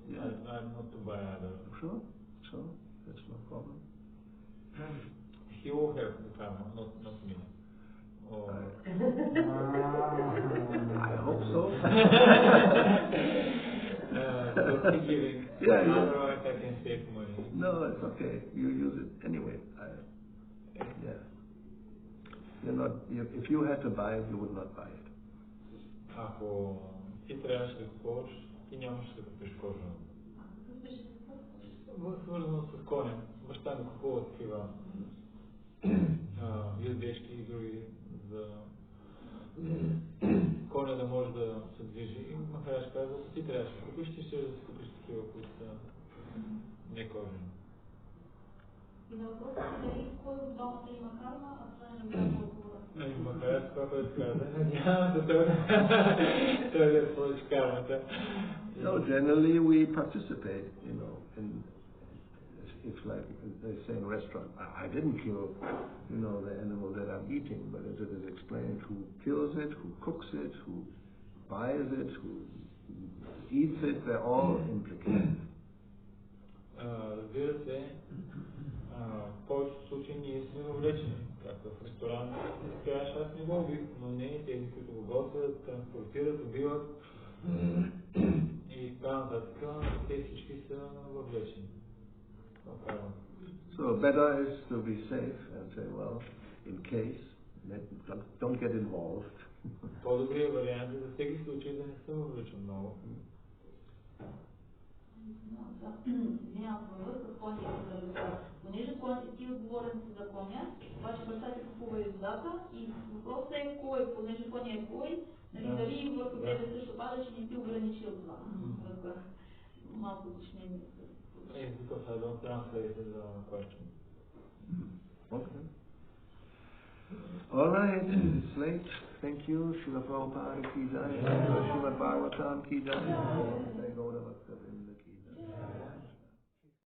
I'm not to buy other.
Sure, that's no problem.
He will have the karma, not me.
I hope so.
So keep giving. Otherwise I can save money.
No, it's okay. You use it anyway. You're not. If you had to buy it, you would not buy it.
Ако ти трябваше да купуваш, ти нямаше да купиш кожа. Свързано с коня. Баща ми купува такива яздечки и други за коня да може да се движи. И Махарадж казва, ако ти трябваше да купиш, ти ще да си купиш такива, които са не кожени.
И на въпроса си дали кой от двамата има карма, а това не знам отговора.
Махарадж това, което каза, надявам се той да получи кармата.
No, generally we participate, you know, it's like they say in restaurants, I didn't kill, you know, the animal that I'm eating, but as it is explained, who kills it, who cooks it, who buys it, who eats it, they're all implicated.
Разбира се, в повечето случаи ние сме въвлечени, както в ресторант. Казваш, аз не го убих, но не тези, които го готвят, транспортират, убиват и така нататък, те всички са въвлечени.
So better is to be safe and say, well, in case, don't get involved.
По-добрият вариант е за всеки случай да не се въвлича много.
Извинявам се, във връзка с коня и здравето. Понеже ти е отговорен за коня, обаче баща ти купува и водата и въпросът е кой, понеже коня е твой, дали върху тебе също пада, че не си ограничил това. Малко уточнение.
Because I don't translate the question.
Okay. All right, it's late. Thank you. Srila Prabhupada ki jai. Srimad Bhagavatam ki jai. Namaste Gauravani.